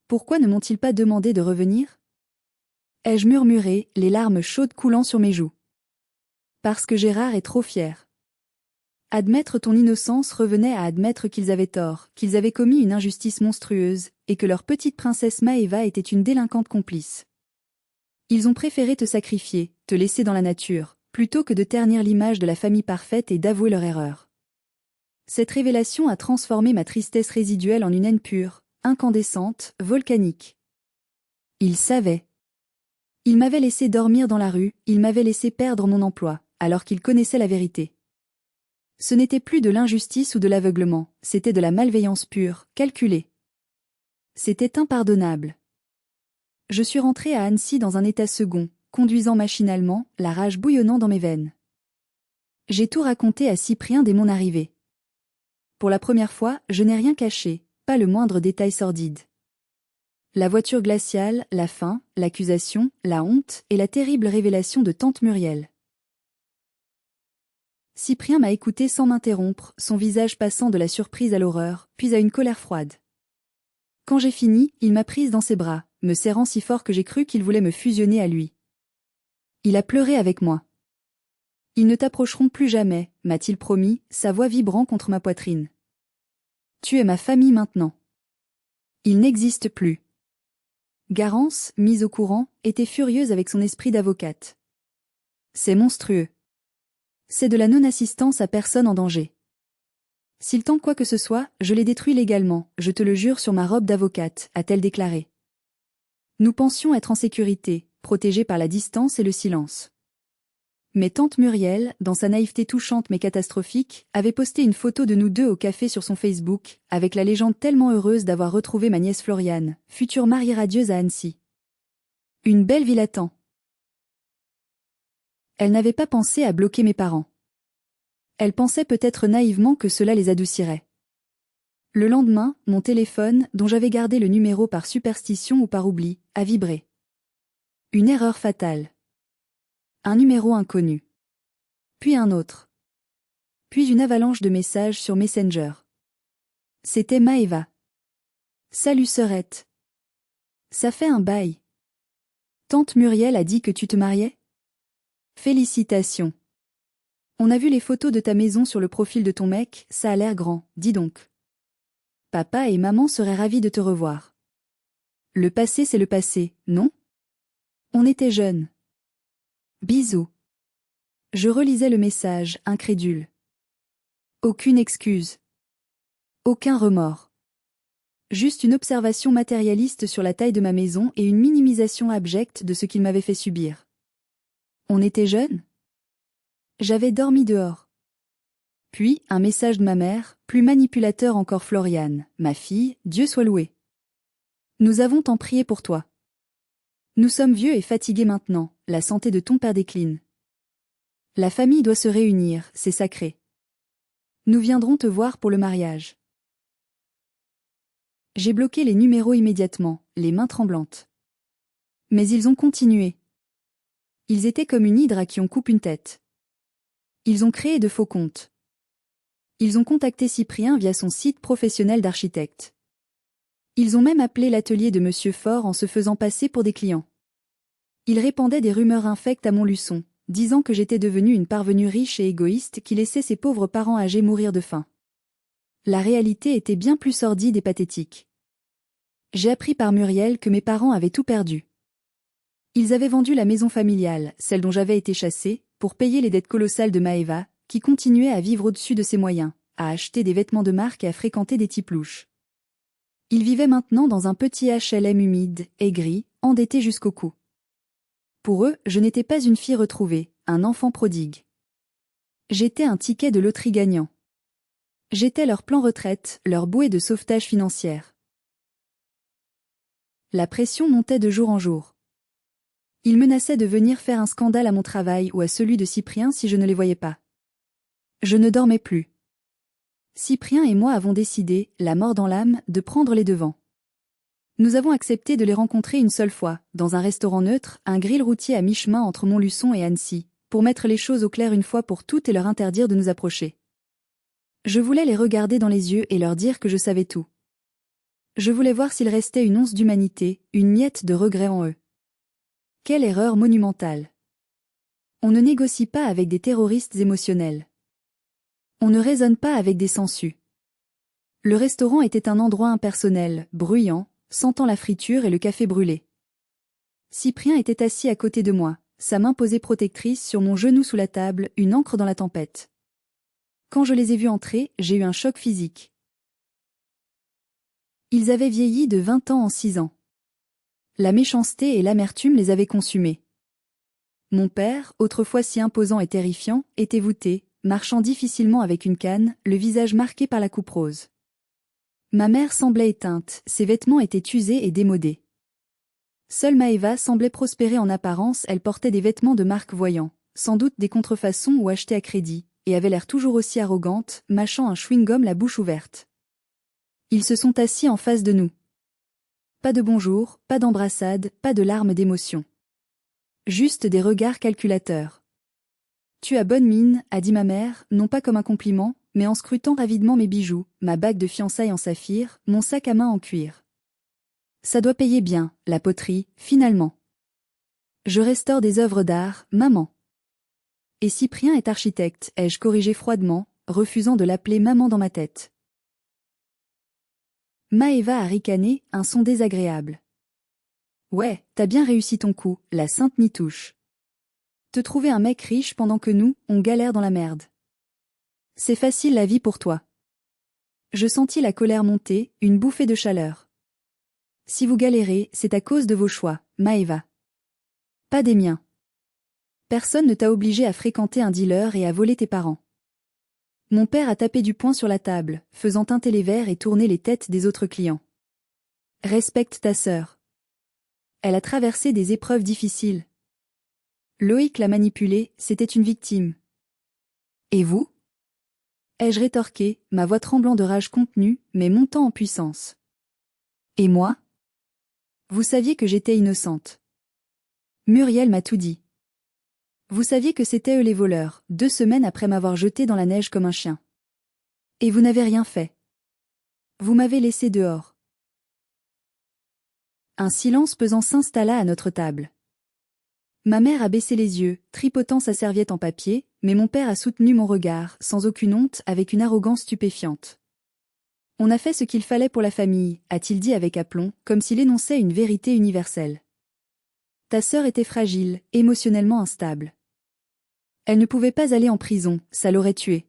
Pourquoi ne m'ont-ils pas demandé de revenir? Ai-je murmuré, les larmes chaudes coulant sur mes joues. Parce que Gérard est trop fier. Admettre ton innocence revenait à admettre qu'ils avaient tort, qu'ils avaient commis une injustice monstrueuse, et que leur petite princesse Maëva était une délinquante complice. Ils ont préféré te sacrifier, te laisser dans la nature, plutôt que de ternir l'image de la famille parfaite et d'avouer leur erreur. Cette révélation a transformé ma tristesse résiduelle en une haine pure, incandescente, volcanique. Ils savaient. Ils m'avaient laissé dormir dans la rue, ils m'avaient laissé perdre mon emploi, alors qu'ils connaissaient la vérité. Ce n'était plus de l'injustice ou de l'aveuglement, c'était de la malveillance pure, calculée. C'était impardonnable. Je suis rentrée à Annecy dans un état second, conduisant machinalement, la rage bouillonnant dans mes veines. J'ai tout raconté à Cyprien dès mon arrivée. Pour la première fois, je n'ai rien caché, pas le moindre détail sordide. La voiture glaciale, la faim, l'accusation, la honte et la terrible révélation de tante Muriel. Cyprien m'a écouté sans m'interrompre, son visage passant de la surprise à l'horreur, puis à une colère froide. Quand j'ai fini, il m'a prise dans ses bras, me serrant si fort que j'ai cru qu'il voulait me fusionner à lui. Il a pleuré avec moi. Ils ne t'approcheront plus jamais, m'a-t-il promis, sa voix vibrant contre ma poitrine. Tu es ma famille maintenant. Il n'existe plus. Garance, mise au courant, était furieuse avec son esprit d'avocate. C'est monstrueux. C'est de la non-assistance à personne en danger. S'il tente quoi que ce soit, je les détruis légalement, je te le jure sur ma robe d'avocate, a-t-elle déclaré. Nous pensions être en sécurité, protégés par la distance et le silence. Mais tante Muriel, dans sa naïveté touchante mais catastrophique, avait posté une photo de nous deux au café sur son Facebook, avec la légende tellement heureuse d'avoir retrouvé ma nièce Floriane, future mariée radieuse à Annecy. Une belle vie l'attend. Elle n'avait pas pensé à bloquer mes parents. Elle pensait peut-être naïvement que cela les adoucirait. Le lendemain, mon téléphone, dont j'avais gardé le numéro par superstition ou par oubli, a vibré. Une erreur fatale. Un numéro inconnu. Puis un autre. Puis une avalanche de messages sur Messenger. C'était Maëva. Salut sœurette. Ça fait un bail. Tante Muriel a dit que tu te mariais? Félicitations. On a vu les photos de ta maison sur le profil de ton mec, ça a l'air grand, dis donc. Papa et maman seraient ravis de te revoir. Le passé c'est le passé, non? On était jeunes. Bisous. Je relisais le message, incrédule. Aucune excuse. Aucun remords. Juste une observation matérialiste sur la taille de ma maison et une minimisation abjecte de ce qu'il m'avait fait subir. On était jeunes? J'avais dormi dehors. Puis, un message de ma mère, plus manipulateur encore Floriane, ma fille, Dieu soit loué. Nous avons tant prié pour toi. Nous sommes vieux et fatigués maintenant, la santé de ton père décline. La famille doit se réunir, c'est sacré. Nous viendrons te voir pour le mariage. J'ai bloqué les numéros immédiatement, les mains tremblantes. Mais ils ont continué. Ils étaient comme une hydre à qui on coupe une tête. Ils ont créé de faux comptes. Ils ont contacté Cyprien via son site professionnel d'architecte. Ils ont même appelé l'atelier de Monsieur Faure en se faisant passer pour des clients. Ils répandaient des rumeurs infectes à Montluçon, disant que j'étais devenue une parvenue riche et égoïste qui laissait ses pauvres parents âgés mourir de faim. La réalité était bien plus sordide et pathétique. J'ai appris par Muriel que mes parents avaient tout perdu. Ils avaient vendu la maison familiale, celle dont j'avais été chassée, pour payer les dettes colossales de Maëva, qui continuait à vivre au-dessus de ses moyens, à acheter des vêtements de marque et à fréquenter des types louches. Ils vivaient maintenant dans un petit HLM humide, aigri, endetté jusqu'au cou. Pour eux, je n'étais pas une fille retrouvée, un enfant prodigue. J'étais un ticket de loterie gagnant. J'étais leur plan retraite, leur bouée de sauvetage financière. La pression montait de jour en jour. Ils menaçaient de venir faire un scandale à mon travail ou à celui de Cyprien si je ne les voyais pas. Je ne dormais plus. Cyprien et moi avons décidé, la mort dans l'âme, de prendre les devants. Nous avons accepté de les rencontrer une seule fois, dans un restaurant neutre, un grill routier à mi-chemin entre Montluçon et Annecy, pour mettre les choses au clair une fois pour toutes et leur interdire de nous approcher. Je voulais les regarder dans les yeux et leur dire que je savais tout. Je voulais voir s'il restait une once d'humanité, une miette de regret en eux. Quelle erreur monumentale. On ne négocie pas avec des terroristes émotionnels. On ne raisonne pas avec des sangsues. Le restaurant était un endroit impersonnel, bruyant, sentant la friture et le café brûlé. Cyprien était assis à côté de moi, sa main posée protectrice sur mon genou sous la table, une encre dans la tempête. Quand je les ai vus entrer, j'ai eu un choc physique. Ils avaient vieilli de 20 ans en 6 ans. La méchanceté et l'amertume les avaient consumés. Mon père, autrefois si imposant et terrifiant, était voûté, marchant difficilement avec une canne, le visage marqué par la coupe rose. Ma mère semblait éteinte, ses vêtements étaient usés et démodés. Seule Maëva semblait prospérer en apparence, elle portait des vêtements de marque Voyant, sans doute des contrefaçons ou achetés à crédit, et avait l'air toujours aussi arrogante, mâchant un chewing-gum la bouche ouverte. Ils se sont assis en face de nous. Pas de bonjour, pas d'embrassade, pas de larmes d'émotion. Juste des regards calculateurs. Tu as bonne mine, a dit ma mère, non pas comme un compliment, mais en scrutant avidement mes bijoux, ma bague de fiançailles en saphir, mon sac à main en cuir. Ça doit payer bien, la poterie, finalement. Je restaure des œuvres d'art, maman. Et Cyprien est architecte, ai-je corrigé froidement, refusant de l'appeler maman dans ma tête. Maëva a ricané, un son désagréable. Ouais, t'as bien réussi ton coup, la sainte nitouche. Te trouver un mec riche pendant que nous, on galère dans la merde. C'est facile la vie pour toi. Je sentis la colère monter, une bouffée de chaleur. Si vous galérez, c'est à cause de vos choix, Maeva. Pas des miens. Personne ne t'a obligé à fréquenter un dealer et à voler tes parents. Mon père a tapé du poing sur la table, faisant teinter les verres et tourner les têtes des autres clients. Respecte ta sœur. Elle a traversé des épreuves difficiles. Loïc l'a manipulée, c'était une victime. Et vous? Ai-je rétorqué, ma voix tremblant de rage contenue, mais montant en puissance. Et moi? Vous saviez que j'étais innocente. Muriel m'a tout dit. Vous saviez que c'étaient eux les voleurs, 2 semaines après m'avoir jeté dans la neige comme un chien. Et vous n'avez rien fait. Vous m'avez laissé dehors. Un silence pesant s'installa à notre table. Ma mère a baissé les yeux, tripotant sa serviette en papier, mais mon père a soutenu mon regard, sans aucune honte, avec une arrogance stupéfiante. On a fait ce qu'il fallait pour la famille, a-t-il dit avec aplomb, comme s'il énonçait une vérité universelle. Ta sœur était fragile, émotionnellement instable. Elle ne pouvait pas aller en prison, ça l'aurait tuée.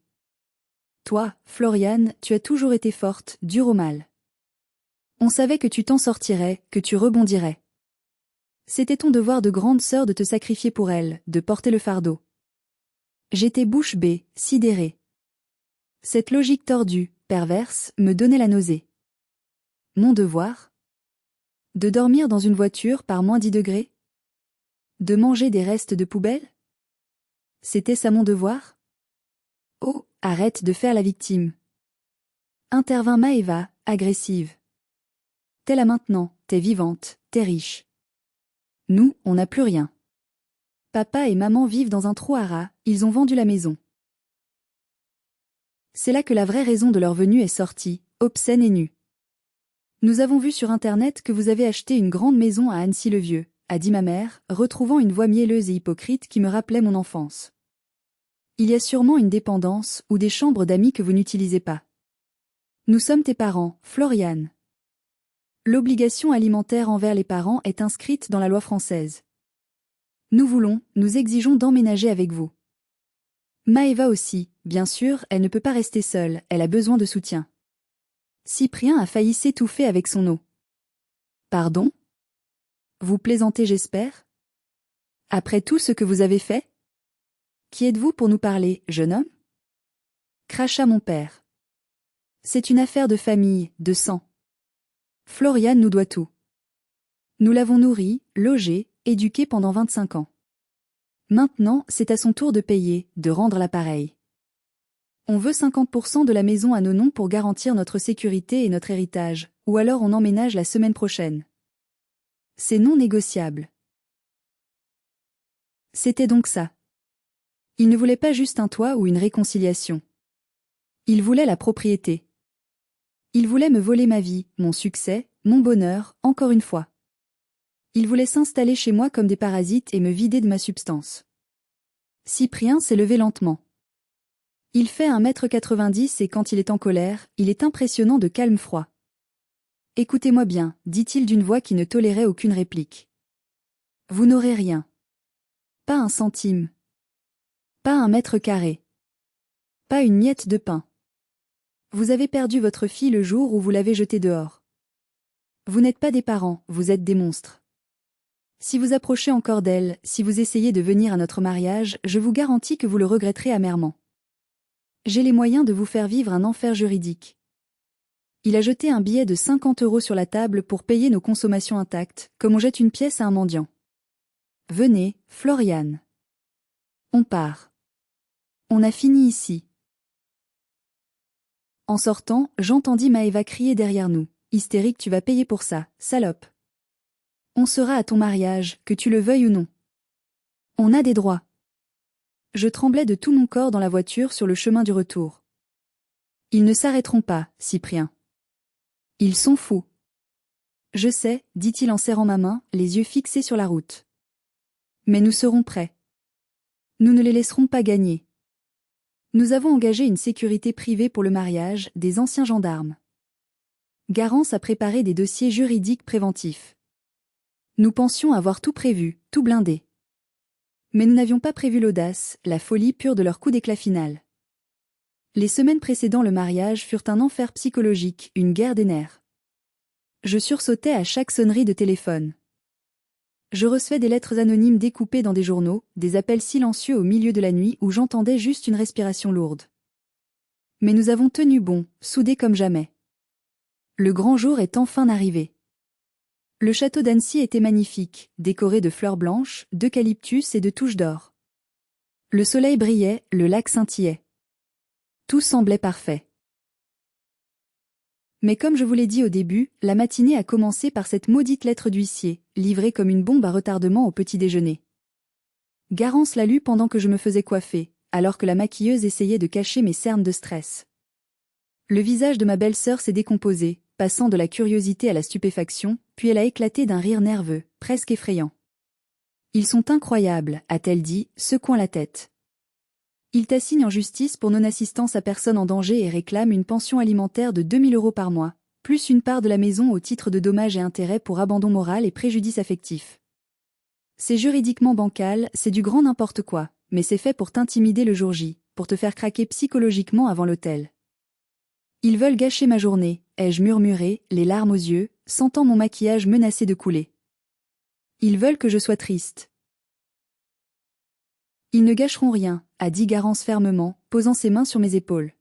Toi, Floriane, tu as toujours été forte, dure au mal. On savait que tu t'en sortirais, que tu rebondirais. C'était ton devoir de grande sœur de te sacrifier pour elle, de porter le fardeau. J'étais bouche bée, sidérée. Cette logique tordue, perverse, me donnait la nausée. Mon devoir? De dormir dans une voiture par -10 degrés? De manger des restes de poubelle? C'était ça mon devoir? Oh, arrête de faire la victime. Intervint Maeva, agressive. T'es là maintenant, t'es vivante, t'es riche. Nous, on n'a plus rien. Papa et maman vivent dans un trou à rats, ils ont vendu la maison. C'est là que la vraie raison de leur venue est sortie, obscène et nue. Nous avons vu sur Internet que vous avez acheté une grande maison à Annecy-le-Vieux, a dit ma mère, retrouvant une voix mielleuse et hypocrite qui me rappelait mon enfance. Il y a sûrement une dépendance ou des chambres d'amis que vous n'utilisez pas. Nous sommes tes parents, Floriane. L'obligation alimentaire envers les parents est inscrite dans la loi française. Nous exigeons d'emménager avec vous. Maeva aussi, bien sûr, elle ne peut pas rester seule, elle a besoin de soutien. Cyprien a failli s'étouffer avec son eau. Pardon? Vous plaisantez, j'espère? Après tout ce que vous avez fait? Qui êtes-vous pour nous parler, jeune homme? Cracha mon père. C'est une affaire de famille, de sang. Floriane nous doit tout. Nous l'avons nourrie, logée, éduquée pendant 25 ans. Maintenant, c'est à son tour de payer, de rendre l'appareil. On veut 50% de la maison à nos noms pour garantir notre sécurité et notre héritage, ou alors on emménage la semaine prochaine. C'est non négociable. C'était donc ça. Il ne voulait pas juste un toit ou une réconciliation. Il voulait la propriété. Il voulait me voler ma vie, mon succès, mon bonheur, encore une fois. Il voulait s'installer chez moi comme des parasites et me vider de ma substance. Cyprien s'est levé lentement. Il fait 1,90 m et quand il est en colère, il est impressionnant de calme froid. Écoutez-moi bien, dit-il d'une voix qui ne tolérait aucune réplique. Vous n'aurez rien. Pas un centime. Pas 1 m². Pas une miette de pain. Vous avez perdu votre fille le jour où vous l'avez jetée dehors. Vous n'êtes pas des parents, vous êtes des monstres. Si vous approchez encore d'elle, si vous essayez de venir à notre mariage, je vous garantis que vous le regretterez amèrement. J'ai les moyens de vous faire vivre un enfer juridique. Il a jeté un billet de 50 € sur la table pour payer nos consommations intactes, comme on jette une pièce à un mendiant. Venez, Floriane. On part. On a fini ici. En sortant, j'entendis Maeva crier derrière nous. Hystérique, tu vas payer pour ça, salope. On sera à ton mariage, que tu le veuilles ou non. On a des droits. Je tremblais de tout mon corps dans la voiture sur le chemin du retour. Ils ne s'arrêteront pas, Cyprien. Ils sont fous. Je sais, dit-il en serrant ma main, les yeux fixés sur la route. Mais nous serons prêts. Nous ne les laisserons pas gagner. Nous avons engagé une sécurité privée pour le mariage, des anciens gendarmes. Garance a préparé des dossiers juridiques préventifs. Nous pensions avoir tout prévu, tout blindé. Mais nous n'avions pas prévu l'audace, la folie pure de leur coup d'éclat final. Les semaines précédant le mariage furent un enfer psychologique, une guerre des nerfs. Je sursautais à chaque sonnerie de téléphone. Je recevais des lettres anonymes découpées dans des journaux, des appels silencieux au milieu de la nuit où j'entendais juste une respiration lourde. Mais nous avons tenu bon, soudés comme jamais. Le grand jour est enfin arrivé. Le château d'Annecy était magnifique, décoré de fleurs blanches, d'eucalyptus et de touches d'or. Le soleil brillait, le lac scintillait. Tout semblait parfait. Mais comme je vous l'ai dit au début, la matinée a commencé par cette maudite lettre d'huissier, livrée comme une bombe à retardement au petit déjeuner. Garance l'a lue pendant que je me faisais coiffer, alors que la maquilleuse essayait de cacher mes cernes de stress. Le visage de ma belle-sœur s'est décomposé, passant de la curiosité à la stupéfaction, puis elle a éclaté d'un rire nerveux, presque effrayant. « Ils sont incroyables », a-t-elle dit, secouant la tête. Ils t'assignent en justice pour non-assistance à personne en danger et réclament une pension alimentaire de 2 000 € par mois, plus une part de la maison au titre de dommages et intérêts pour abandon moral et préjudice affectif. C'est juridiquement bancal, c'est du grand n'importe quoi, mais c'est fait pour t'intimider le jour J, pour te faire craquer psychologiquement avant l'hôtel. Ils veulent gâcher ma journée, ai-je murmuré, les larmes aux yeux, sentant mon maquillage menacé de couler. Ils veulent que je sois triste. Ils ne gâcheront rien, a dit Garance fermement, posant ses mains sur mes épaules.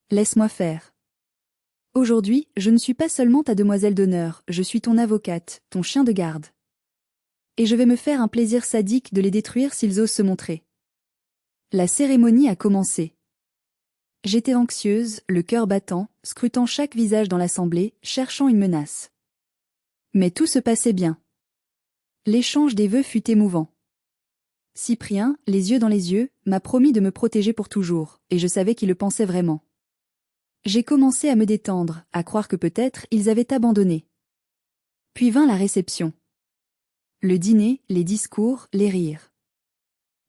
Laisse-moi faire. Aujourd'hui, je ne suis pas seulement ta demoiselle d'honneur, je suis ton avocate, ton chien de garde. Et je vais me faire un plaisir sadique de les détruire s'ils osent se montrer. La cérémonie a commencé. J'étais anxieuse, le cœur battant, scrutant chaque visage dans l'assemblée, cherchant une menace. Mais tout se passait bien. L'échange des vœux fut émouvant. Cyprien, les yeux dans les yeux, m'a promis de me protéger pour toujours, et je savais qu'il le pensait vraiment. J'ai commencé à me détendre, à croire que peut-être ils avaient abandonné. Puis vint la réception. Le dîner, les discours, les rires.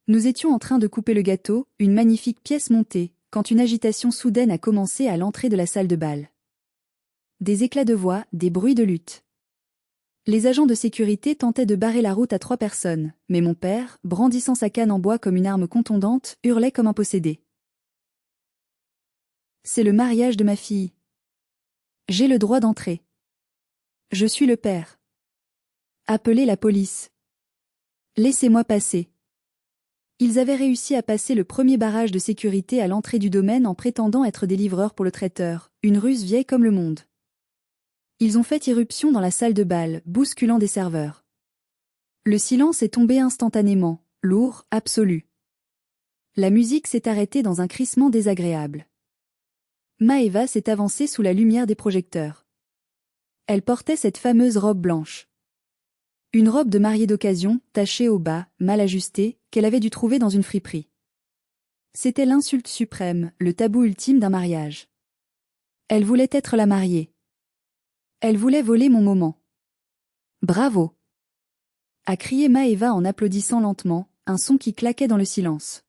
Nous étions en train de couper le gâteau, une magnifique pièce montée, quand une agitation soudaine a commencé à l'entrée de la salle de bal. Des éclats de voix, des bruits de lutte. Les agents de sécurité tentaient de barrer la route à 3 personnes, mais mon père, brandissant sa canne en bois comme une arme contondante, hurlait comme un possédé. C'est le mariage de ma fille. J'ai le droit d'entrer. Je suis le père. Appelez la police. Laissez-moi passer. Ils avaient réussi à passer le premier barrage de sécurité à l'entrée du domaine en prétendant être des livreurs pour le traiteur, une ruse vieille comme le monde. Ils ont fait irruption dans la salle de bal, bousculant des serveurs. Le silence est tombé instantanément, lourd, absolu. La musique s'est arrêtée dans un crissement désagréable. Maëva s'est avancée sous la lumière des projecteurs. Elle portait cette fameuse robe blanche. Une robe de mariée d'occasion, tachée au bas, mal ajustée, qu'elle avait dû trouver dans une friperie. C'était l'insulte suprême, le tabou ultime d'un mariage. Elle voulait être la mariée. Elle voulait voler mon moment. Bravo! A crié Maëva en applaudissant lentement, un son qui claquait dans le silence.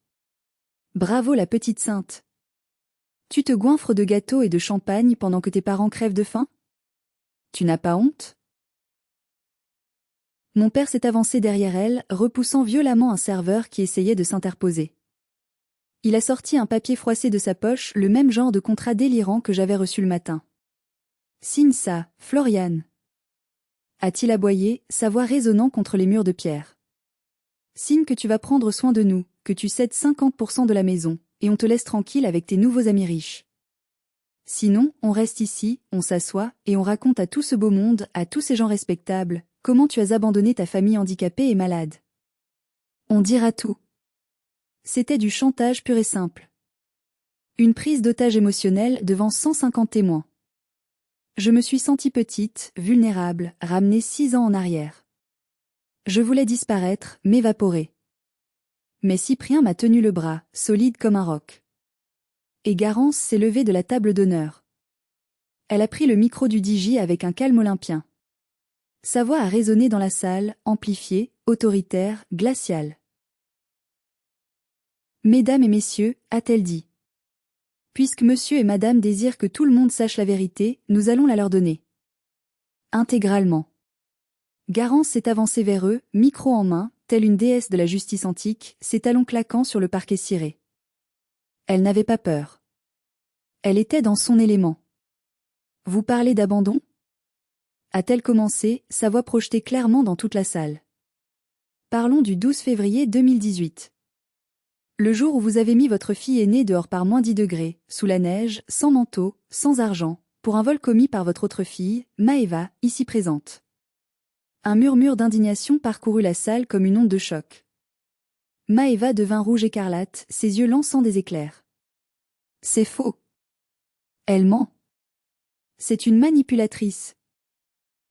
Bravo la petite sainte! Tu te goinfres de gâteaux et de champagne pendant que tes parents crèvent de faim? Tu n'as pas honte? Mon père s'est avancé derrière elle, repoussant violemment un serveur qui essayait de s'interposer. Il a sorti un papier froissé de sa poche, le même genre de contrat délirant que j'avais reçu le matin. Signe ça, Floriane. A-t-il aboyé, sa voix résonnant contre les murs de pierre. Signe que tu vas prendre soin de nous, que tu cèdes 50% de la maison, et on te laisse tranquille avec tes nouveaux amis riches. Sinon, on reste ici, on s'assoit, et on raconte à tout ce beau monde, à tous ces gens respectables, comment tu as abandonné ta famille handicapée et malade. On dira tout. C'était du chantage pur et simple. Une prise d'otage émotionnelle devant 150 témoins. Je me suis sentie petite, vulnérable, ramenée 6 ans en arrière. Je voulais disparaître, m'évaporer. Mais Cyprien m'a tenu le bras, solide comme un roc. Et Garance s'est levée de la table d'honneur. Elle a pris le micro du DJ avec un calme olympien. Sa voix a résonné dans la salle, amplifiée, autoritaire, glaciale. Mesdames et messieurs, a-t-elle dit. Puisque monsieur et madame désirent que tout le monde sache la vérité, nous allons la leur donner. Intégralement. Garance s'est avancée vers eux, micro en main, telle une déesse de la justice antique, ses talons claquant sur le parquet ciré. Elle n'avait pas peur. Elle était dans son élément. Vous parlez d'abandon? A-t-elle commencé, sa voix projetée clairement dans toute la salle. Parlons du 12 février 2018. Le jour où vous avez mis votre fille aînée dehors par -10 degrés, sous la neige, sans manteau, sans argent, pour un vol commis par votre autre fille, Maeva, ici présente. Un murmure d'indignation parcourut la salle comme une onde de choc. Maeva devint rouge écarlate, ses yeux lançant des éclairs. C'est faux. Elle ment. C'est une manipulatrice.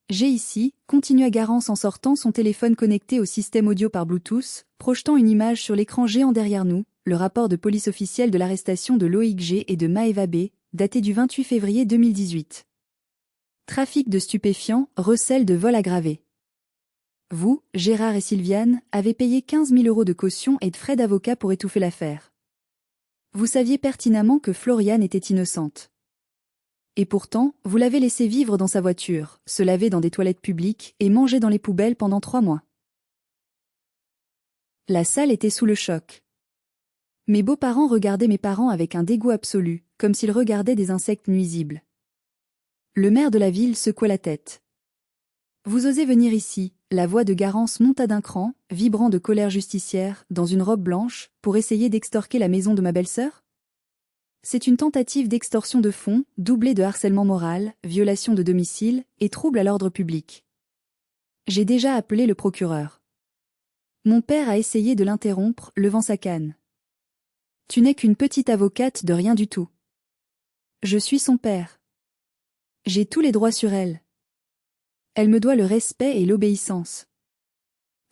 J'ai ici, continua Garance en sortant son téléphone connecté au système audio par Bluetooth, projetant une image sur l'écran géant derrière nous, le rapport de police officiel de l'arrestation de Loïc G et de Maeva B, daté du 28 février 2018. Trafic de stupéfiants, recel de vol aggravé. Vous, Gérard et Sylviane, avez payé 15 000 € de caution et de frais d'avocat pour étouffer l'affaire. Vous saviez pertinemment que Floriane était innocente. Et pourtant, vous l'avez laissée vivre dans sa voiture, se laver dans des toilettes publiques et manger dans les poubelles pendant 3 mois. La salle était sous le choc. Mes beaux-parents regardaient mes parents avec un dégoût absolu, comme s'ils regardaient des insectes nuisibles. Le maire de la ville secouait la tête. Vous osez venir ici, la voix de Garance monta d'un cran, vibrant de colère justicière, dans une robe blanche, pour essayer d'extorquer la maison de ma belle-sœur? C'est une tentative d'extorsion de fonds, doublée de harcèlement moral, violation de domicile et trouble à l'ordre public. J'ai déjà appelé le procureur. Mon père a essayé de l'interrompre, levant sa canne. Tu n'es qu'une petite avocate de rien du tout. Je suis son père. J'ai tous les droits sur elle. Elle me doit le respect et l'obéissance.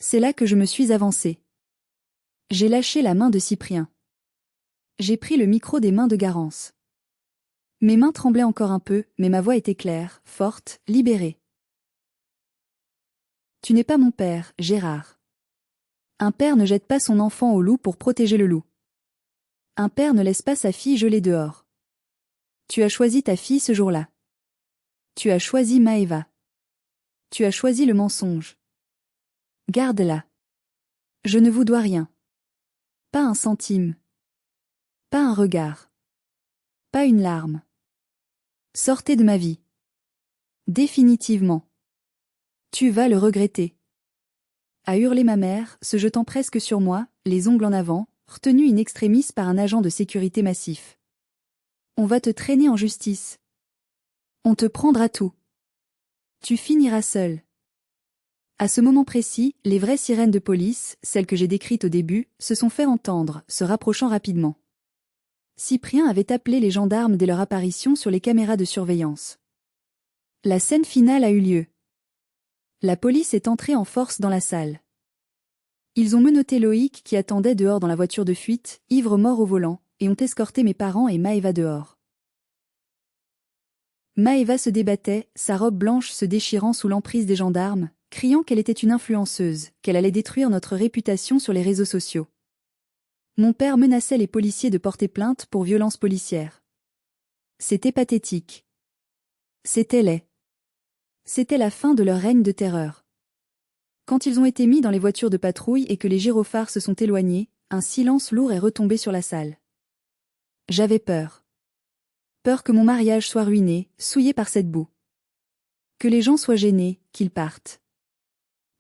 C'est là que je me suis avancée. J'ai lâché la main de Cyprien. J'ai pris le micro des mains de Garance. Mes mains tremblaient encore un peu, mais ma voix était claire, forte, libérée. Tu n'es pas mon père, Gérard. Un père ne jette pas son enfant au loup pour protéger le loup. Un père ne laisse pas sa fille gelée dehors. Tu as choisi ta fille ce jour-là. Tu as choisi Maeva. Tu as choisi le mensonge. Garde-la. Je ne vous dois rien. Pas un centime. Pas un regard. Pas une larme. Sortez de ma vie. Définitivement. Tu vas le regretter. A hurlé ma mère, se jetant presque sur moi, les ongles en avant, retenue in extremis par un agent de sécurité massif. On va te traîner en justice. On te prendra tout. Tu finiras seul. À ce moment précis, les vraies sirènes de police, celles que j'ai décrites au début, se sont fait entendre, se rapprochant rapidement. Cyprien avait appelé les gendarmes dès leur apparition sur les caméras de surveillance. La scène finale a eu lieu. La police est entrée en force dans la salle. Ils ont menotté Loïc qui attendait dehors dans la voiture de fuite, ivre mort au volant, et ont escorté mes parents et Maeva dehors. Maeva se débattait, sa robe blanche se déchirant sous l'emprise des gendarmes, criant qu'elle était une influenceuse, qu'elle allait détruire notre réputation sur les réseaux sociaux. Mon père menaçait les policiers de porter plainte pour violence policière. C'était pathétique. C'était laid. C'était la fin de leur règne de terreur. Quand ils ont été mis dans les voitures de patrouille et que les gyrophares se sont éloignés, un silence lourd est retombé sur la salle. J'avais peur. Peur que mon mariage soit ruiné, souillé par cette boue. Que les gens soient gênés, qu'ils partent.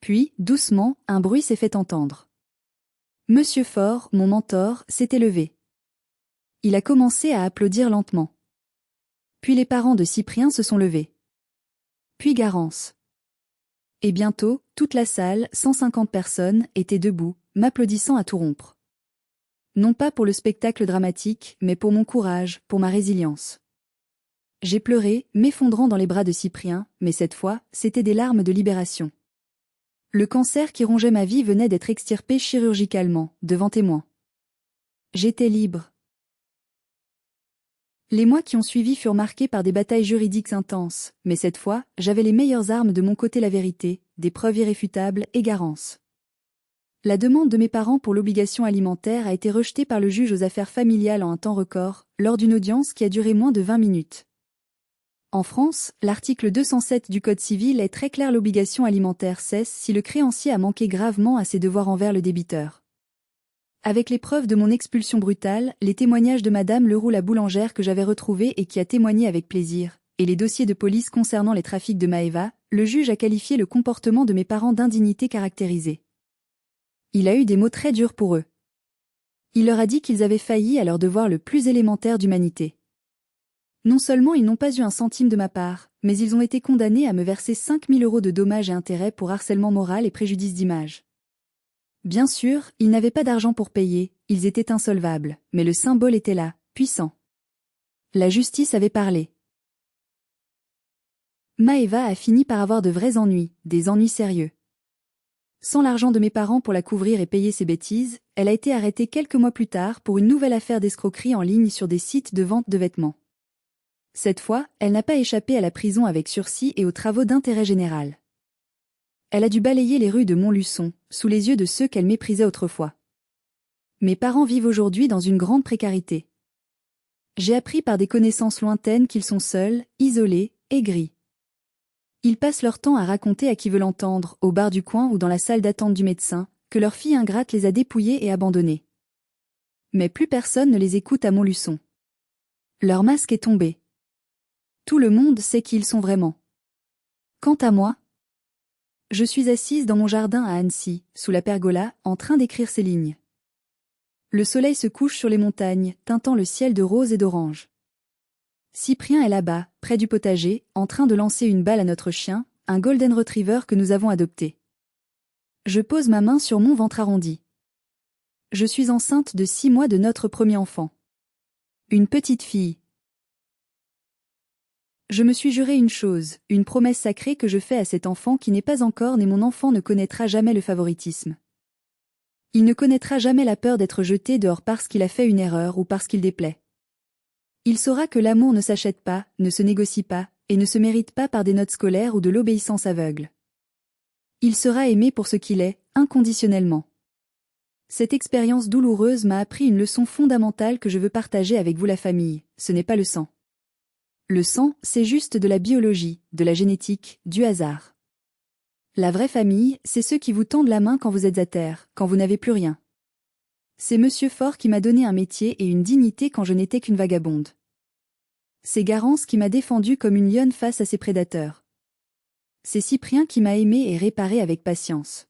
Puis, doucement, un bruit s'est fait entendre. Monsieur Faure, mon mentor, s'était levé. Il a commencé à applaudir lentement. Puis les parents de Cyprien se sont levés. Puis Garance. Et bientôt, toute la salle, 150 personnes, était debout, m'applaudissant à tout rompre. Non pas pour le spectacle dramatique, mais pour mon courage, pour ma résilience. J'ai pleuré, m'effondrant dans les bras de Cyprien, mais cette fois, c'était des larmes de libération. Le cancer qui rongeait ma vie venait d'être extirpé chirurgicalement, devant témoins. J'étais libre. Les mois qui ont suivi furent marqués par des batailles juridiques intenses, mais cette fois, j'avais les meilleures armes de mon côté, la vérité, des preuves irréfutables et Garance. La demande de mes parents pour l'obligation alimentaire a été rejetée par le juge aux affaires familiales en un temps record, lors d'une audience qui a duré moins de 20 minutes. En France, l'article 207 du Code civil est très clair: l'obligation alimentaire cesse si le créancier a manqué gravement à ses devoirs envers le débiteur. Avec les preuves de mon expulsion brutale, les témoignages de Madame Leroux la boulangère que j'avais retrouvée et qui a témoigné avec plaisir, et les dossiers de police concernant les trafics de Maeva, le juge a qualifié le comportement de mes parents d'indignité caractérisée. Il a eu des mots très durs pour eux. Il leur a dit qu'ils avaient failli à leur devoir le plus élémentaire d'humanité. Non seulement ils n'ont pas eu un centime de ma part, mais ils ont été condamnés à me verser 5 000 € de dommages et intérêts pour harcèlement moral et préjudice d'image. Bien sûr, ils n'avaient pas d'argent pour payer, ils étaient insolvables, mais le symbole était là, puissant. La justice avait parlé. Maeva a fini par avoir de vrais ennuis, des ennuis sérieux. Sans l'argent de mes parents pour la couvrir et payer ses bêtises, elle a été arrêtée quelques mois plus tard pour une nouvelle affaire d'escroquerie en ligne sur des sites de vente de vêtements. Cette fois, elle n'a pas échappé à la prison avec sursis et aux travaux d'intérêt général. Elle a dû balayer les rues de Montluçon, sous les yeux de ceux qu'elle méprisait autrefois. Mes parents vivent aujourd'hui dans une grande précarité. J'ai appris par des connaissances lointaines qu'ils sont seuls, isolés, aigris. Ils passent leur temps à raconter à qui veut l'entendre, au bar du coin ou dans la salle d'attente du médecin, que leur fille ingrate les a dépouillés et abandonnés. Mais plus personne ne les écoute à Montluçon. Leur masque est tombé. Tout le monde sait qui ils sont vraiment. Quant à moi, je suis assise dans mon jardin à Annecy, sous la pergola, en train d'écrire ces lignes. Le soleil se couche sur les montagnes, teintant le ciel de rose et d'orange. Cyprien est là-bas, près du potager, en train de lancer une balle à notre chien, un golden retriever que nous avons adopté. Je pose ma main sur mon ventre arrondi. Je suis enceinte de 6 mois de notre premier enfant. Une petite fille. Je me suis juré une chose, une promesse sacrée que je fais à cet enfant qui n'est pas encore né. Mon enfant ne connaîtra jamais le favoritisme. Il ne connaîtra jamais la peur d'être jeté dehors parce qu'il a fait une erreur ou parce qu'il déplaît. Il saura que l'amour ne s'achète pas, ne se négocie pas, et ne se mérite pas par des notes scolaires ou de l'obéissance aveugle. Il sera aimé pour ce qu'il est, inconditionnellement. Cette expérience douloureuse m'a appris une leçon fondamentale que je veux partager avec vous la famille, ce n'est pas le sang. Le sang, c'est juste de la biologie, de la génétique, du hasard. La vraie famille, c'est ceux qui vous tendent la main quand vous êtes à terre, quand vous n'avez plus rien. C'est Monsieur Fort qui m'a donné un métier et une dignité quand je n'étais qu'une vagabonde. C'est Garance qui m'a défendue comme une lionne face à ses prédateurs. C'est Cyprien qui m'a aimé et réparé avec patience.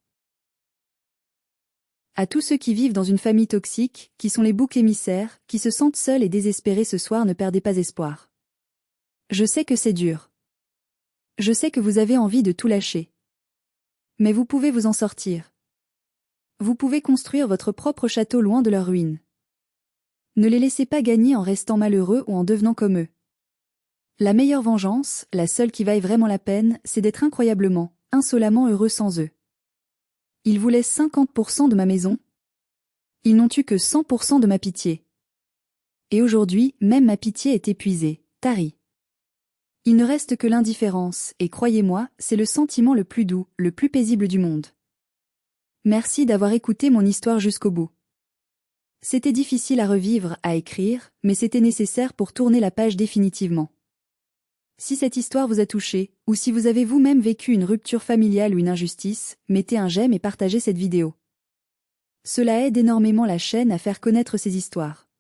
À tous ceux qui vivent dans une famille toxique, qui sont les boucs émissaires, qui se sentent seuls et désespérés ce soir, ne perdez pas espoir. Je sais que c'est dur. Je sais que vous avez envie de tout lâcher. Mais vous pouvez vous en sortir. Vous pouvez construire votre propre château loin de leur ruine. Ne les laissez pas gagner en restant malheureux ou en devenant comme eux. La meilleure vengeance, la seule qui vaille vraiment la peine, c'est d'être incroyablement, insolemment heureux sans eux. Ils voulaient 50% de ma maison. Ils n'ont eu que 100% de ma pitié. Et aujourd'hui, même ma pitié est épuisée, tarie. Il ne reste que l'indifférence, et croyez-moi, c'est le sentiment le plus doux, le plus paisible du monde. Merci d'avoir écouté mon histoire jusqu'au bout. C'était difficile à revivre, à écrire, mais c'était nécessaire pour tourner la page définitivement. Si cette histoire vous a touché, ou si vous avez vous-même vécu une rupture familiale ou une injustice, mettez un j'aime et partagez cette vidéo. Cela aide énormément la chaîne à faire connaître ces histoires.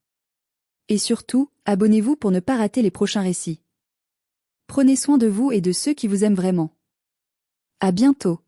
Et surtout, abonnez-vous pour ne pas rater les prochains récits. Prenez soin de vous et de ceux qui vous aiment vraiment. À bientôt.